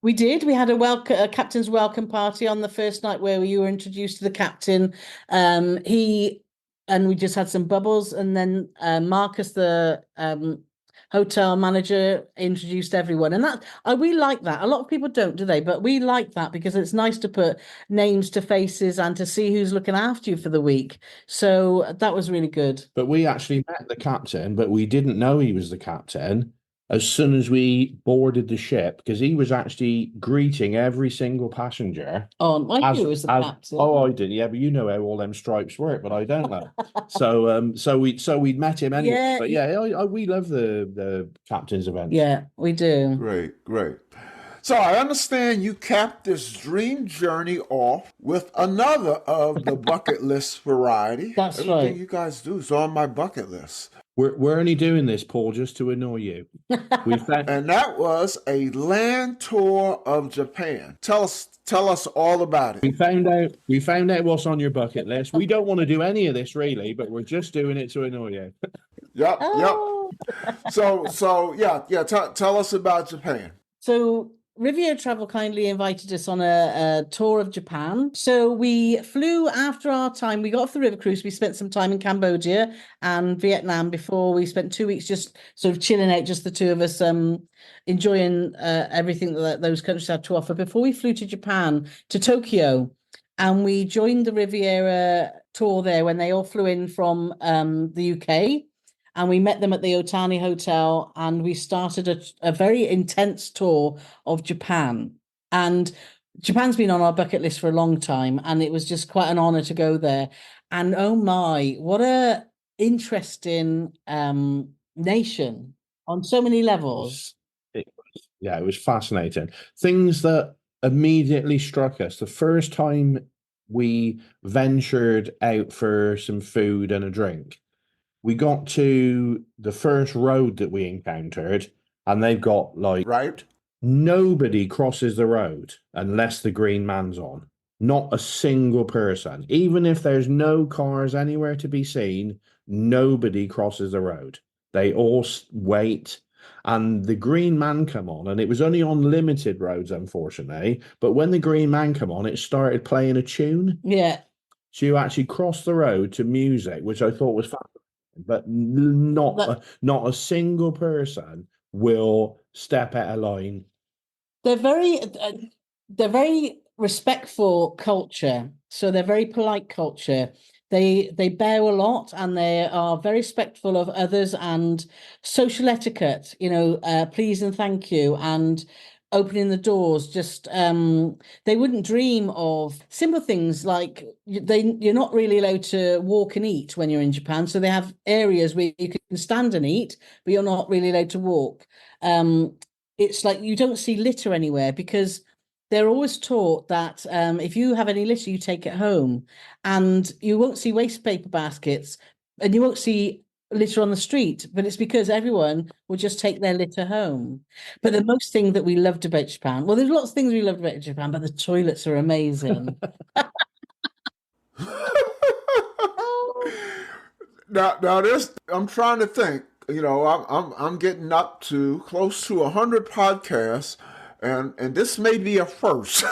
We did. We had a captain's welcome party on the first night where you were introduced to the captain. We just had some bubbles, and then Marcus, the hotel manager, introduced everyone. And we like that. A lot of people don't, do they? But we like that because it's nice to put names to faces and to see who's looking after you for the week. So that was really good. But we actually met the captain, but we didn't know he was the captain as soon as we boarded the ship, because he was actually greeting every single passenger. Oh, I knew he was the captain. Oh, I did. Yeah, but you know how all them stripes work, but I don't know. So we'd met him anyway. Yeah, but yeah, we love the captain's events. Yeah, we do. Great. So I understand you capped this dream journey off with another of the bucket list variety. That's Everything right. you guys do is on my bucket list. We're only doing this, Paul, just to annoy you. And that was a land tour of Japan. Tell us all about it. We found out what's on your bucket list. We don't want to do any of this really, but we're just doing it to annoy you. Yep. Tell us about Japan. So Riviera Travel kindly invited us on a tour of Japan. So we flew after our time. We got off the river cruise. We spent some time in Cambodia and Vietnam before we spent 2 weeks just sort of chilling out, just the two of us, enjoying everything that those countries had to offer before we flew to Japan, to Tokyo. And we joined the Riviera tour there when they all flew in from the UK. And we met them at the Otani Hotel, and we started a very intense tour of Japan. And Japan's been on our bucket list for a long time, and it was just quite an honor to go there. And oh my, what a interesting nation on so many levels. It was fascinating. Things that immediately struck us the first time we ventured out for some food and a drink. We got to the first road that we encountered, and they've got like Right. nobody crosses the road unless the green man's on. Not a single person. Even if there's no cars anywhere to be seen, nobody crosses the road. They all wait, and the green man come on, and it was only on limited roads, unfortunately. But when the green man come on, it started playing a tune. Yeah. So you actually crossed the road to music, which I thought was fascinating. But not a single person will step out of line. They're very respectful culture, so they're very polite culture. They bow a lot, and they are very respectful of others and social etiquette. Please and thank you, and opening the doors. Just they wouldn't dream of simple things like you're not really allowed to walk and eat when you're in Japan. So they have areas where you can stand and eat, but you're not really allowed to walk. It's like you don't see litter anywhere because they're always taught that if you have any litter, you take it home, and you won't see waste paper baskets, and you won't see litter on the street, but it's because everyone will just take their litter home. But the most thing that we loved about Japan, well, there's lots of things we loved about Japan, but the toilets are amazing. Now this, I'm trying to think. I'm getting up to close to 100 podcasts, and this may be a first.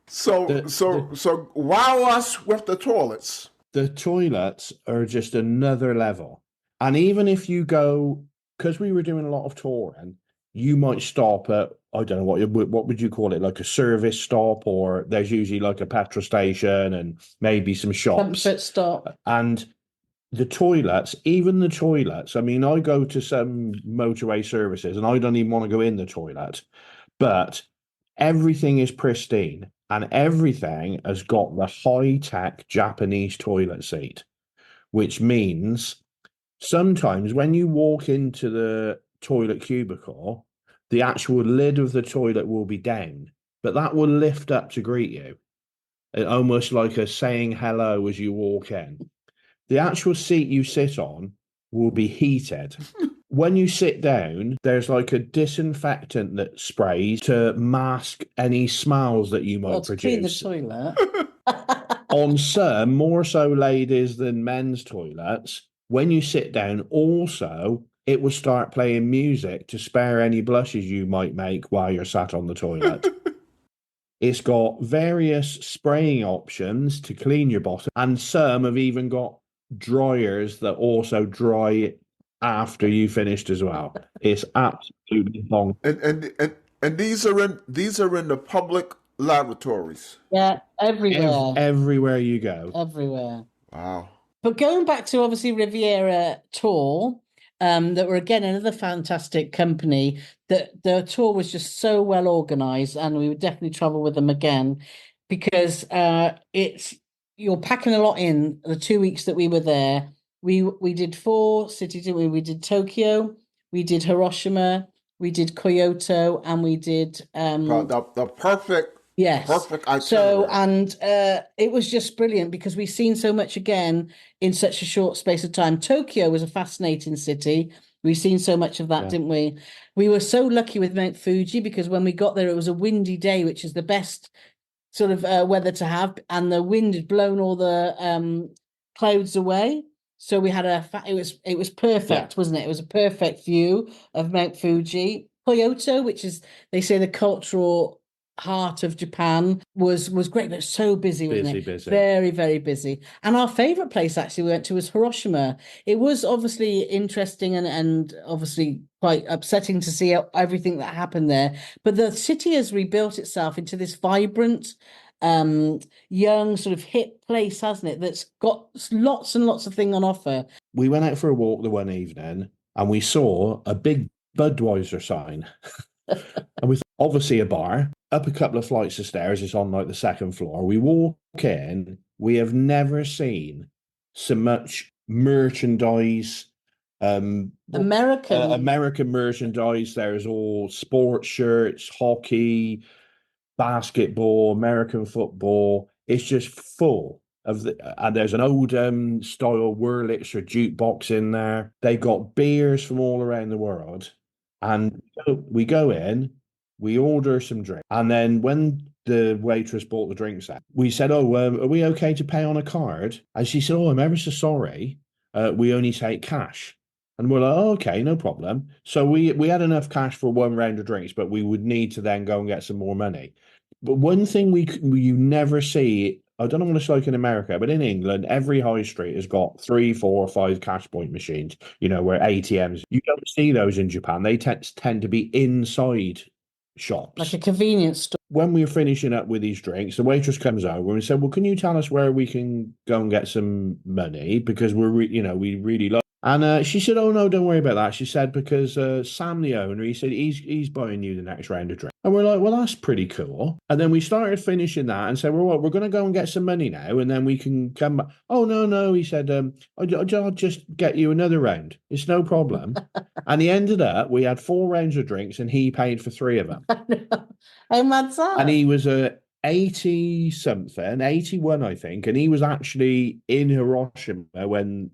So wow us with the toilets. The toilets are just another level. And even if you go, because we were doing a lot of touring, you might stop at, I don't know, what would you call it, like a service stop, or there's usually like a petrol station and maybe some shops. Comfort stop. And the toilets, even the toilets, I mean, I go to some motorway services and I don't even want to go in the toilet, but everything is pristine. And everything has got the high-tech Japanese toilet seat, which means sometimes when you walk into the toilet cubicle, the actual lid of the toilet will be down, but that will lift up to greet you, almost like a saying hello as you walk in. The actual seat you sit on will be heated. When you sit down, there's like a disinfectant that sprays to mask any smells that you might produce. Clean the toilet. On some, more so ladies than men's toilets, when you sit down, also, it will start playing music to spare any blushes you might make while you're sat on the toilet. It's got various spraying options to clean your bottom, and some have even got dryers that also dry after you finished as well. It's absolutely long. And these are in the public laboratories. Yeah, everywhere. Everywhere you go. Everywhere. Wow. But going back to obviously Riviera Tour, that were again another fantastic company. That the tour was just so well organized, and we would definitely travel with them again because you're packing a lot in the 2 weeks that we were there. We did 4 cities, didn't we? We did Tokyo, we did Hiroshima, we did Kyoto, and we did the perfect itinerary. So, and it was just brilliant because we've seen so much again in such a short space of time. Tokyo was a fascinating city. We've seen so much of that, didn't we? We were so lucky with Mount Fuji because when we got there, it was a windy day, which is the best sort of weather to have, and the wind had blown all the clouds away. So we had it was perfect, wasn't it? It was a perfect view of Mount Fuji. Kyoto, which is, they say, the cultural heart of Japan, was great, but so busy, wasn't it? Busy. Very, very busy. And our favorite place actually we went to was Hiroshima. It was obviously interesting and obviously quite upsetting to see everything that happened there. But the city has rebuilt itself into this vibrant, young, sort of hip place, hasn't it? That's got lots and lots of things on offer. We went out for a walk the one evening and we saw a big Budweiser sign. And with obviously a bar, up a couple of flights of stairs, it's on like the second floor. We walk in, we have never seen so much merchandise. American merchandise. There's all sports shirts, hockey, basketball, American football. It's just full of and there's an old style Wurlitzer jukebox in there. They got beers from all around the world. And we go in, we order some drink. And then when the waitress brought the drinks out, we said, "Oh, are we okay to pay on a card?" And she said, "Oh, I'm ever so sorry. We only take cash." And we're like, "Oh, okay, no problem." So we had enough cash for one round of drinks, but we would need to then go and get some more money. But one thing you never see, I don't know what it's like in America, but in England, every high street has got 3, 4, or 5 cash point machines, where ATMs. You don't see those in Japan. They tend to be inside shops. Like a convenience store. When we were finishing up with these drinks, the waitress comes over and said, "Well, can you tell us where we can go and get some money? Because we really love." And she said, "Oh, no, don't worry about that." She said, "Because Sam, the owner, he said he's buying you the next round of drinks." And we're like, "Well, that's pretty cool." And then we started finishing that and said, "Well, what, we're going to go and get some money now, and then we can come back." "Oh, no," he said, I'll just get you another round. It's no problem." And he ended up, we had 4 rounds of drinks and he paid for 3 of them. How mad's that? And he was 80 something, 81, I think. And he was actually in Hiroshima when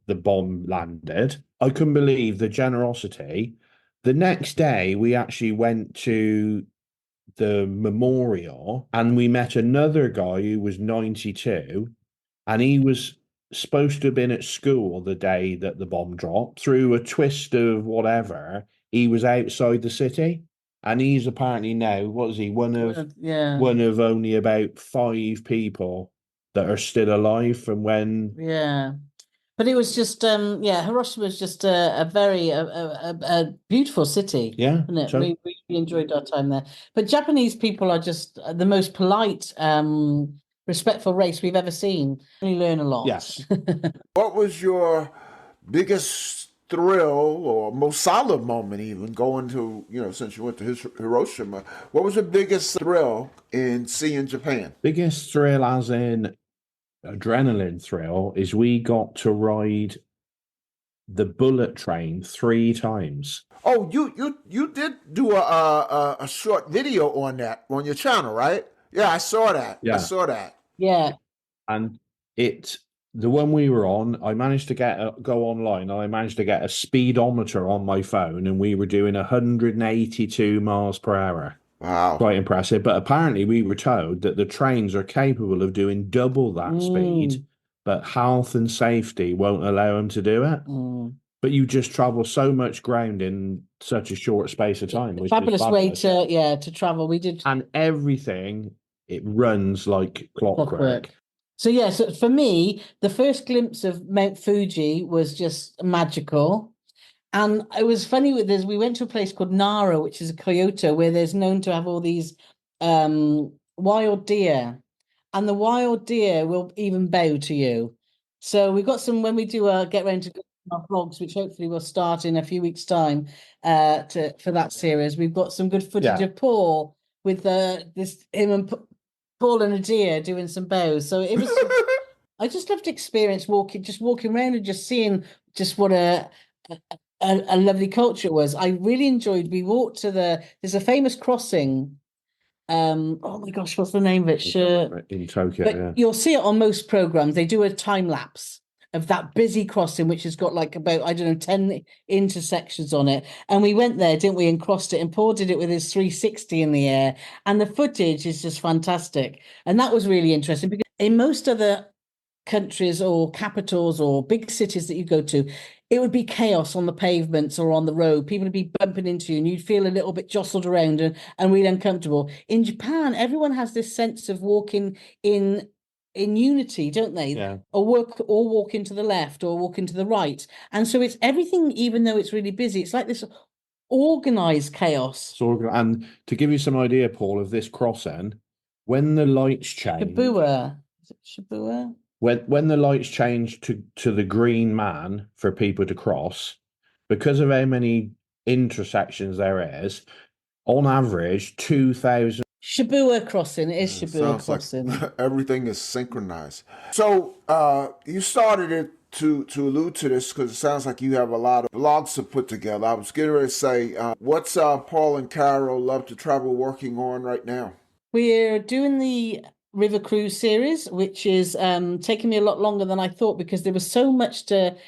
the bomb landed. I couldn't believe the generosity. The next day, we actually went to the memorial and we met another guy who was 92, and he was supposed to have been at school the day that the bomb dropped. Through a twist of whatever, he was outside the city, and he's apparently now, what is he, one of only about 5 people that are still alive from when. Yeah. But it was just, Hiroshima was just a very beautiful city. Yeah. Isn't it? We enjoyed our time there. But Japanese people are just the most polite, respectful race we've ever seen. You learn a lot. Yes. What was your biggest thrill or most solid moment, even going to, since you went to Hiroshima, what was the biggest thrill in seeing Japan? Biggest thrill as in adrenaline thrill is we got to ride the bullet train 3 times. Oh, you did do a short video on that on your channel, right? Yeah, I saw that. Yeah. I saw that. Yeah. And the one we were on, I managed to go online. I managed to get a speedometer on my phone, and we were doing 182 miles per hour. Wow. Quite impressive. But apparently we were told that the trains are capable of doing double that speed, but health and safety won't allow them to do it. But you just travel so much ground in such a short space of time. Which Fabulous is way to travel. We did. And everything, it runs like clockwork. So for me, the first glimpse of Mount Fuji was just magical. And it was funny with this. We went to a place called Nara, which is a Kyoto, where there's known to have all these wild deer, and the wild deer will even bow to you. So we've got some, when we do get round to our vlogs, which hopefully will start in a few weeks' time for that series. We've got some good footage of Paul with him and Paul and a deer doing some bows. So it was. I just loved the experience walking around and just seeing just what a lovely culture it was. I really enjoyed. We walked to there's a famous crossing. Oh my gosh, what's the name of it? In Tokyo, You'll see it on most programs. They do a time lapse of that busy crossing, which has got like about, 10 intersections on it. And we went there, didn't we, and crossed it, and Paul did it with his 360 in the air. And the footage is just fantastic. And that was really interesting because in most other countries or capitals or big cities that you go to, it would be chaos on the pavements or on the road. People would be bumping into you and you'd feel a little bit jostled around and really uncomfortable. In Japan, everyone has this sense of walking in unity, don't they? Yeah. Or walk into the left or walk into the right. And so it's everything, even though it's really busy, it's like this organized chaos. And to give you some idea, Paul, of this crossing, when the lights change, Shibuya. Is it Shibuya? When the lights change to the green man for people to cross, because of how many intersections there is, on average, 2,000. Shibuya crossing. It is Shibuya crossing. Like everything is synchronized. So you started it to allude to this because it sounds like you have a lot of blogs to put together. I was getting ready to say, what's Paul and Carole Love to Travel working on right now? We're doing the River Cruise series, which is taking me a lot longer than I thought because there was so much that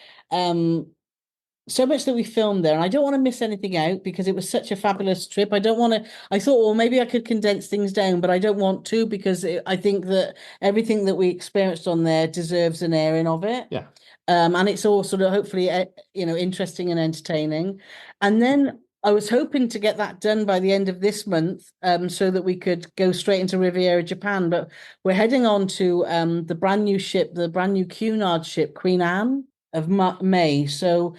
we filmed there, and I don't want to miss anything out because it was such a fabulous trip. I thought, well, maybe I could condense things down, but I don't want to because I think that everything that we experienced on there deserves an airing of it. Yeah. And it's all sort of hopefully, interesting and entertaining. And then I was hoping to get that done by the end of this month, so that we could go straight into Riviera Japan. But we're heading on to the brand new Cunard ship, Queen Anne of May. So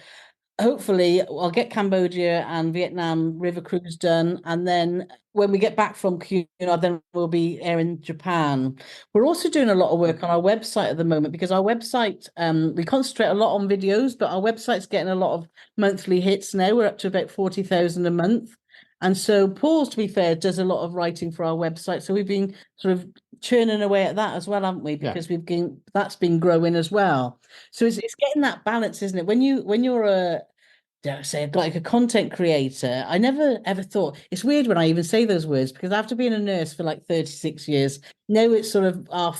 hopefully I'll get Cambodia and Vietnam river cruise done, and then when we get back from Cunard, then we'll be airing Japan. We're also doing a lot of work on our website at the moment because our website, we concentrate a lot on videos, but our website's getting a lot of monthly hits now. We're up to about 40,000 a month. And so Paul, to be fair, does a lot of writing for our website. So we've been sort of churning away at that as well, haven't we? Because that's been growing as well. So it's getting that balance, isn't it? When you're dare I say, like a content creator, I never ever thought. It's weird when I even say those words because after being a nurse for like 36 years, now it's sort of our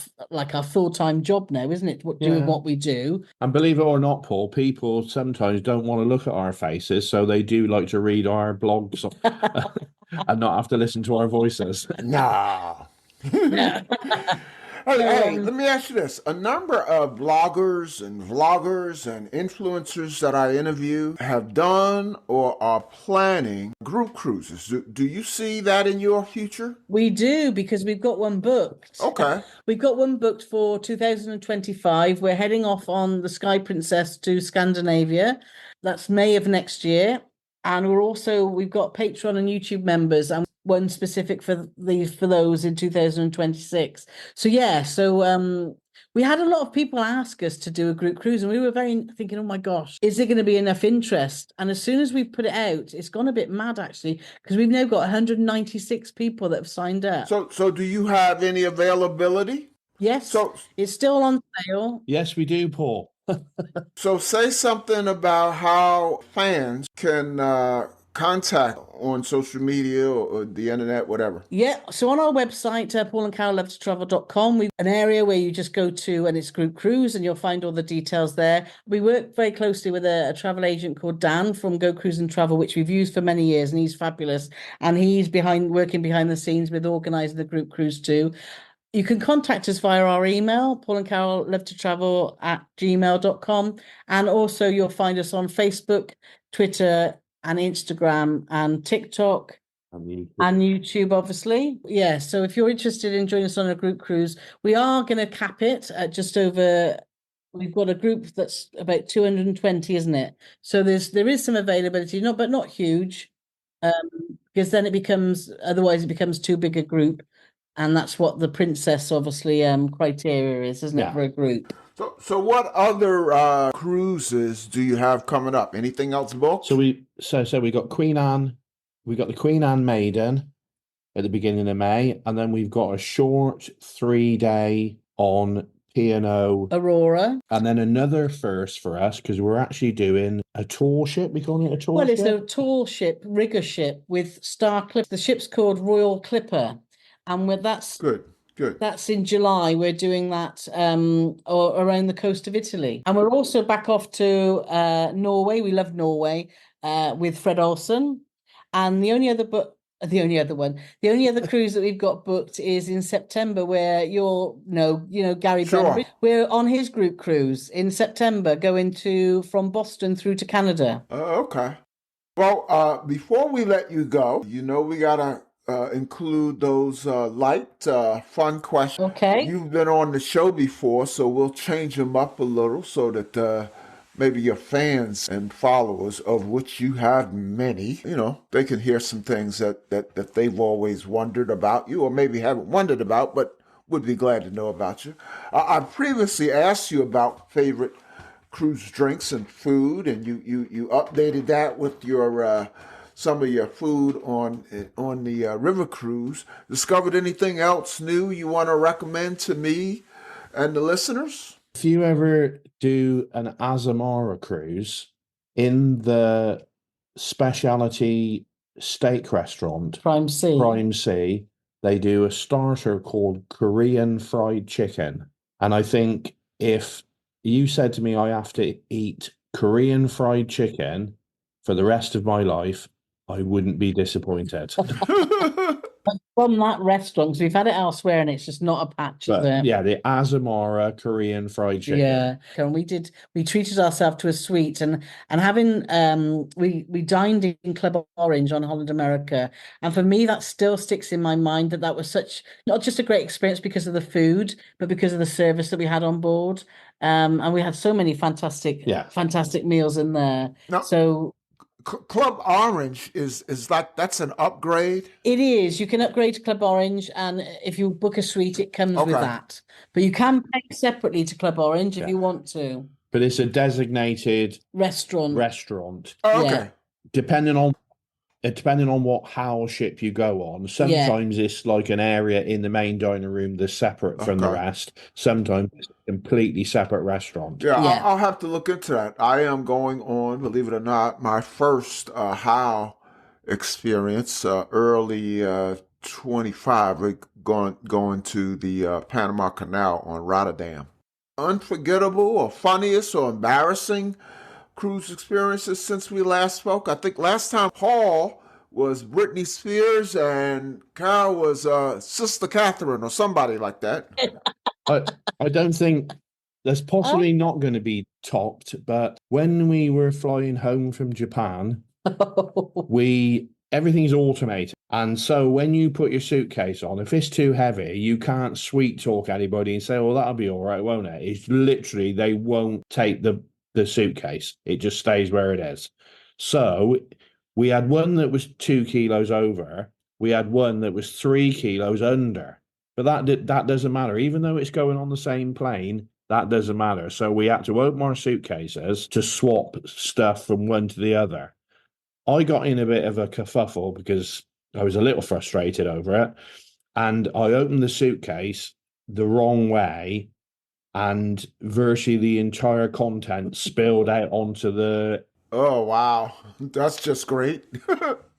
full-time job now, isn't it? Doing what we do. And believe it or not, Paul, people sometimes don't want to look at our faces, so they do like to read our blogs and not have to listen to our voices. Nah. Hey, let me ask you this. A number of bloggers and vloggers and influencers that I interview have done or are planning group cruises. Do you see that in your future? We do, because we've got one booked. Okay. We've got one booked for 2025. We're heading off on the Sky Princess to Scandinavia. That's May of next year. And we've got Patreon and YouTube members, and one specific for those in 2026. So we had a lot of people ask us to do a group cruise, and we were thinking, oh my gosh, is there going to be enough interest? And as soon as we put it out, it's gone a bit mad actually, because we've now got 196 people that have signed up. So do you have any availability? Yes. So it's still on sale. Yes, we do, Paul. So say something about how fans can contact on social media or the internet, whatever. Yeah. So on our website, paulandcarolloveTotravel.com, we've an area where you just go to, and it's group cruise, and you'll find all the details there. We work very closely with a travel agent called Dan from Go Cruise and Travel, which we've used for many years, and he's fabulous. And he's working behind the scenes with organising the group cruise too. You can contact us via our email, paulandcarollovetotravel@gmail.com. And also you'll find us on Facebook, Twitter, and Instagram, and TikTok, and YouTube, obviously. Yeah, so if you're interested in joining us on a group cruise, we are going to cap it at just over. We've got a group that's about 220, isn't it? So there is some availability, but not huge, because then it becomes too big a group. And that's what the princess, obviously, criteria is, isn't it, for a group? So what other cruises do you have coming up? Anything else booked? So we got Queen Anne, we got the Queen Anne Maiden at the beginning of May, and then we've got a short 3-day on P&O Aurora, and then another first for us because we're actually doing a tall ship. We call it a tall ship. Well, it's a tall ship, rigger ship with Star Clipper. The ship's called Royal Clipper. And that's good. That's in July. We're doing that around the coast of Italy. And we're also back off to Norway. We love Norway with Fred Olsen. And the only other The only other one. The only other cruise that we've got booked is in September, where Gary Sure. Benbridge. We're on his group cruise in September, going from Boston through to Canada. Okay. Well, before we let you go, we gotta include those light, fun questions. Okay. You've been on the show before, so we'll change them up a little so that maybe your fans and followers, of which you have many, they can hear some things that they've always wondered about you, or maybe haven't wondered about, but would be glad to know about you. I previously asked you about favorite cruise drinks and food, and you updated that with your some of your food on the river cruise. Discovered anything else new you want to recommend to me and the listeners? If you ever do an AmaWaterways cruise, in the specialty steak restaurant, Prime C, they do a starter called Korean fried chicken. And I think if you said to me I have to eat Korean fried chicken for the rest of my life, I wouldn't be disappointed. From that restaurant, because we've had it elsewhere and it's just not a patch of it. Yeah, the AmaWaterways Korean fried chicken. Yeah, and we treated ourselves to a suite, and having we dined in Club Orange on Holland America, and for me that still sticks in my mind that was such, not just a great experience because of the food, but because of the service that we had on board. And we had so many fantastic meals in there. Now, so Club Orange is like, that's an upgrade? It is. You can upgrade to Club Orange, and if you book a suite, it comes with that. But you can pay separately to Club Orange if you want to. But it's a designated restaurant. Oh, okay. Yeah. Depending on what howl ship you go on, sometimes it's like an area in the main dining room that's separate from the rest. Sometimes it's a completely separate restaurant. Yeah, I'll have to look into that. I am going on, believe it or not, my first howl experience, early 25, going to the Panama Canal on Rotterdam. Unforgettable or funniest or embarrassing cruise experiences since we last spoke? I think last time Paul was Britney Spears and Carol was Sister Catherine or somebody like that. I don't think that's possibly not going to be topped, but when we were flying home from Japan, everything's automated. And so when you put your suitcase on, if it's too heavy, you can't sweet talk anybody and say, well, that'll be all right, won't it? It's literally, they won't take the suitcase. It just stays where it is. So we had one that was 2 kilos over. We had one that was 3 kilos under. But that doesn't matter. Even though it's going on the same plane, that doesn't matter. So we had to open our suitcases to swap stuff from one to the other. I got in a bit of a kerfuffle because I was a little frustrated over it. And I opened the suitcase the wrong way, and virtually the entire content spilled out onto the... Oh, wow. That's just great.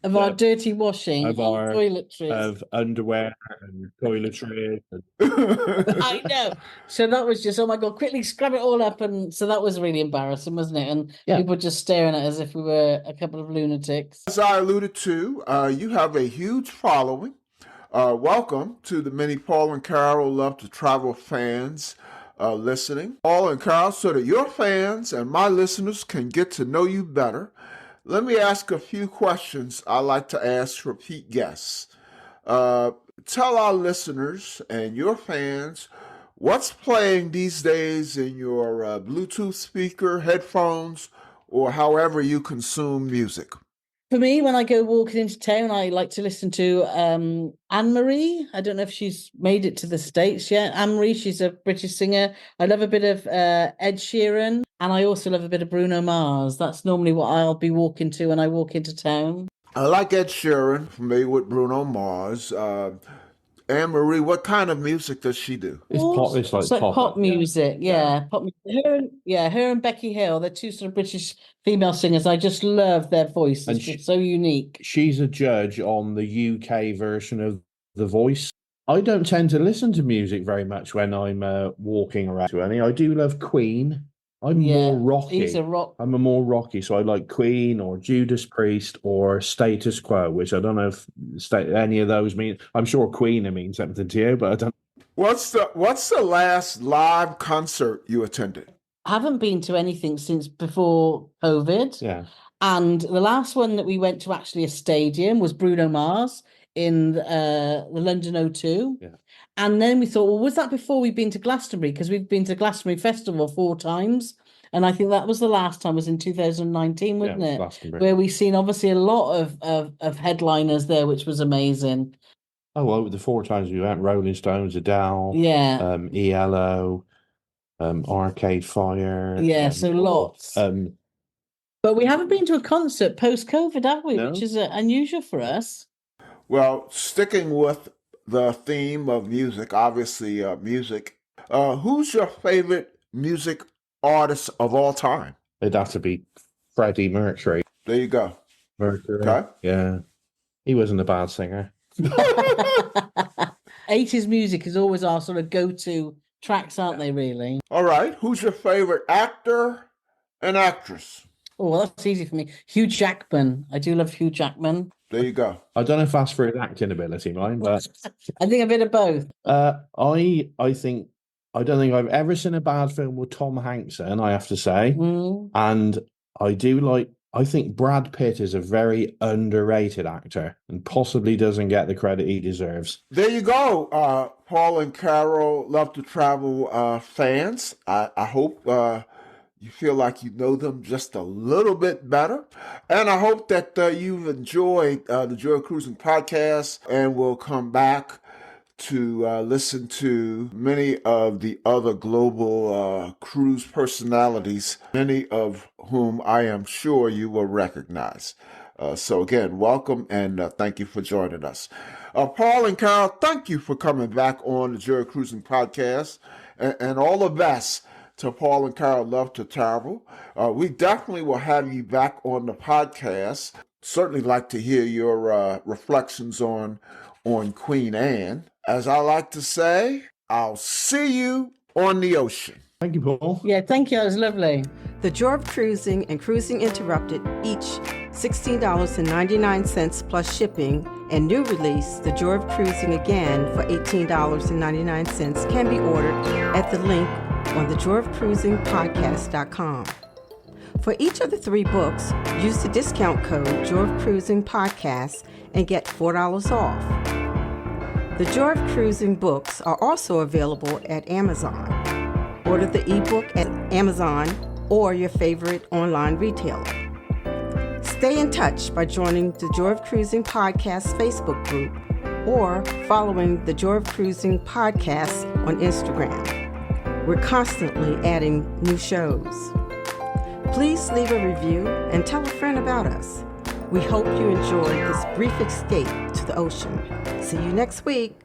Of our dirty washing, of our toiletries. Of underwear and toiletries. I know. So that was just, oh my God, quickly scrub it all up. And so that was really embarrassing, wasn't it? And people just staring at us as if we were a couple of lunatics. As I alluded to, you have a huge following. Welcome to the many Paul and Carole Love to Travel fans listening. Paul and Carole, so that your fans and my listeners can get to know you better, let me ask a few questions I like to ask repeat guests. Tell our listeners and your fans what's playing these days in your Bluetooth speaker, headphones, or however you consume music. For me, when I go walking into town, I like to listen to Anne-Marie. I don't know if she's made it to the States yet. Anne-Marie, she's a British singer. I love a bit of Ed Sheeran, and I also love a bit of Bruno Mars. That's normally what I'll be walking to when I walk into town. I like Ed Sheeran, familiar with Bruno Mars. Anne-Marie, what kind of music does she do? It's like pop music, pop music. Her and Becky Hill, they're two sort of British female singers. I just love their voice. It's just so unique. She's a judge on the UK version of The Voice. I don't tend to listen to music very much when I'm walking around. I do love Queen. I'm more rocky. He's a rock. I'm a more rocky, so I like Queen or Judas Priest or Status Quo, which I don't know if any of those mean. I'm sure Queen means something to you, but I don't. What's the last live concert you attended? I haven't been to anything since before COVID. Yeah. And the last one that we went to actually a stadium was Bruno Mars in the London O2. Yeah. And then we thought, well, was that before we'd been to Glastonbury? Because we've been to Glastonbury Festival 4 times. And I think that was the last time was in 2019, wasn't it? Glastonbury. Where we've seen obviously a lot of headliners there, which was amazing. Oh, well, the 4 times we went, Rolling Stones, Adele, ELO, Arcade Fire. Yeah, so lots. But we haven't been to a concert post-COVID, have we? No. Which is unusual for us. Well, sticking with the theme of music, obviously music, who's your favorite music artist of all time? It'd have to be Freddie Mercury. There you go. Mercury. Okay. Yeah. He wasn't a bad singer. 80s music is always our sort of go-to tracks, aren't they, really? All right. Who's your favorite actor and actress? Oh, well, that's easy for me. Hugh Jackman. I do love Hugh Jackman. There you go. I don't know if that's for his acting ability, mine, but I think a bit of both. I don't think I've ever seen a bad film with Tom Hanks in, I have to say. And I think Brad Pitt is a very underrated actor and possibly doesn't get the credit he deserves. There you go, Paul and Carole Love to Travel fans. I hope you feel like you know them just a little bit better. And I hope that you've enjoyed the Joy of Cruising podcast and will come back to listen to many of the other global cruise personalities, many of whom I am sure you will recognize. So again, welcome and thank you for joining us. Paul and Carole, thank you for coming back on the Joy of Cruising podcast, and all the best to Paul and Carole Love to Travel. We definitely will have you back on the podcast. Certainly like to hear your reflections on Queen Anne. As I like to say, I'll see you on the ocean. Thank you, Paul. Yeah, thank you. That was lovely. The Joy of Cruising and Cruising Interrupted, each $16.99 plus shipping, and new release, The Joy of Cruising Again for $18.99 can be ordered at the link on thejoyofcruisingpodcast.com. For each of the 3 books, use the discount code Joy of Cruising Podcast and get $4 off. The Joy of Cruising books are also available at Amazon. Order the ebook at Amazon or your favorite online retailer. Stay in touch by joining the Joy of Cruising Podcast Facebook group or following the Joy of Cruising Podcast on Instagram. We're constantly adding new shows. Please leave a review and tell a friend about us. We hope you enjoyed this brief escape to the ocean. See you next week.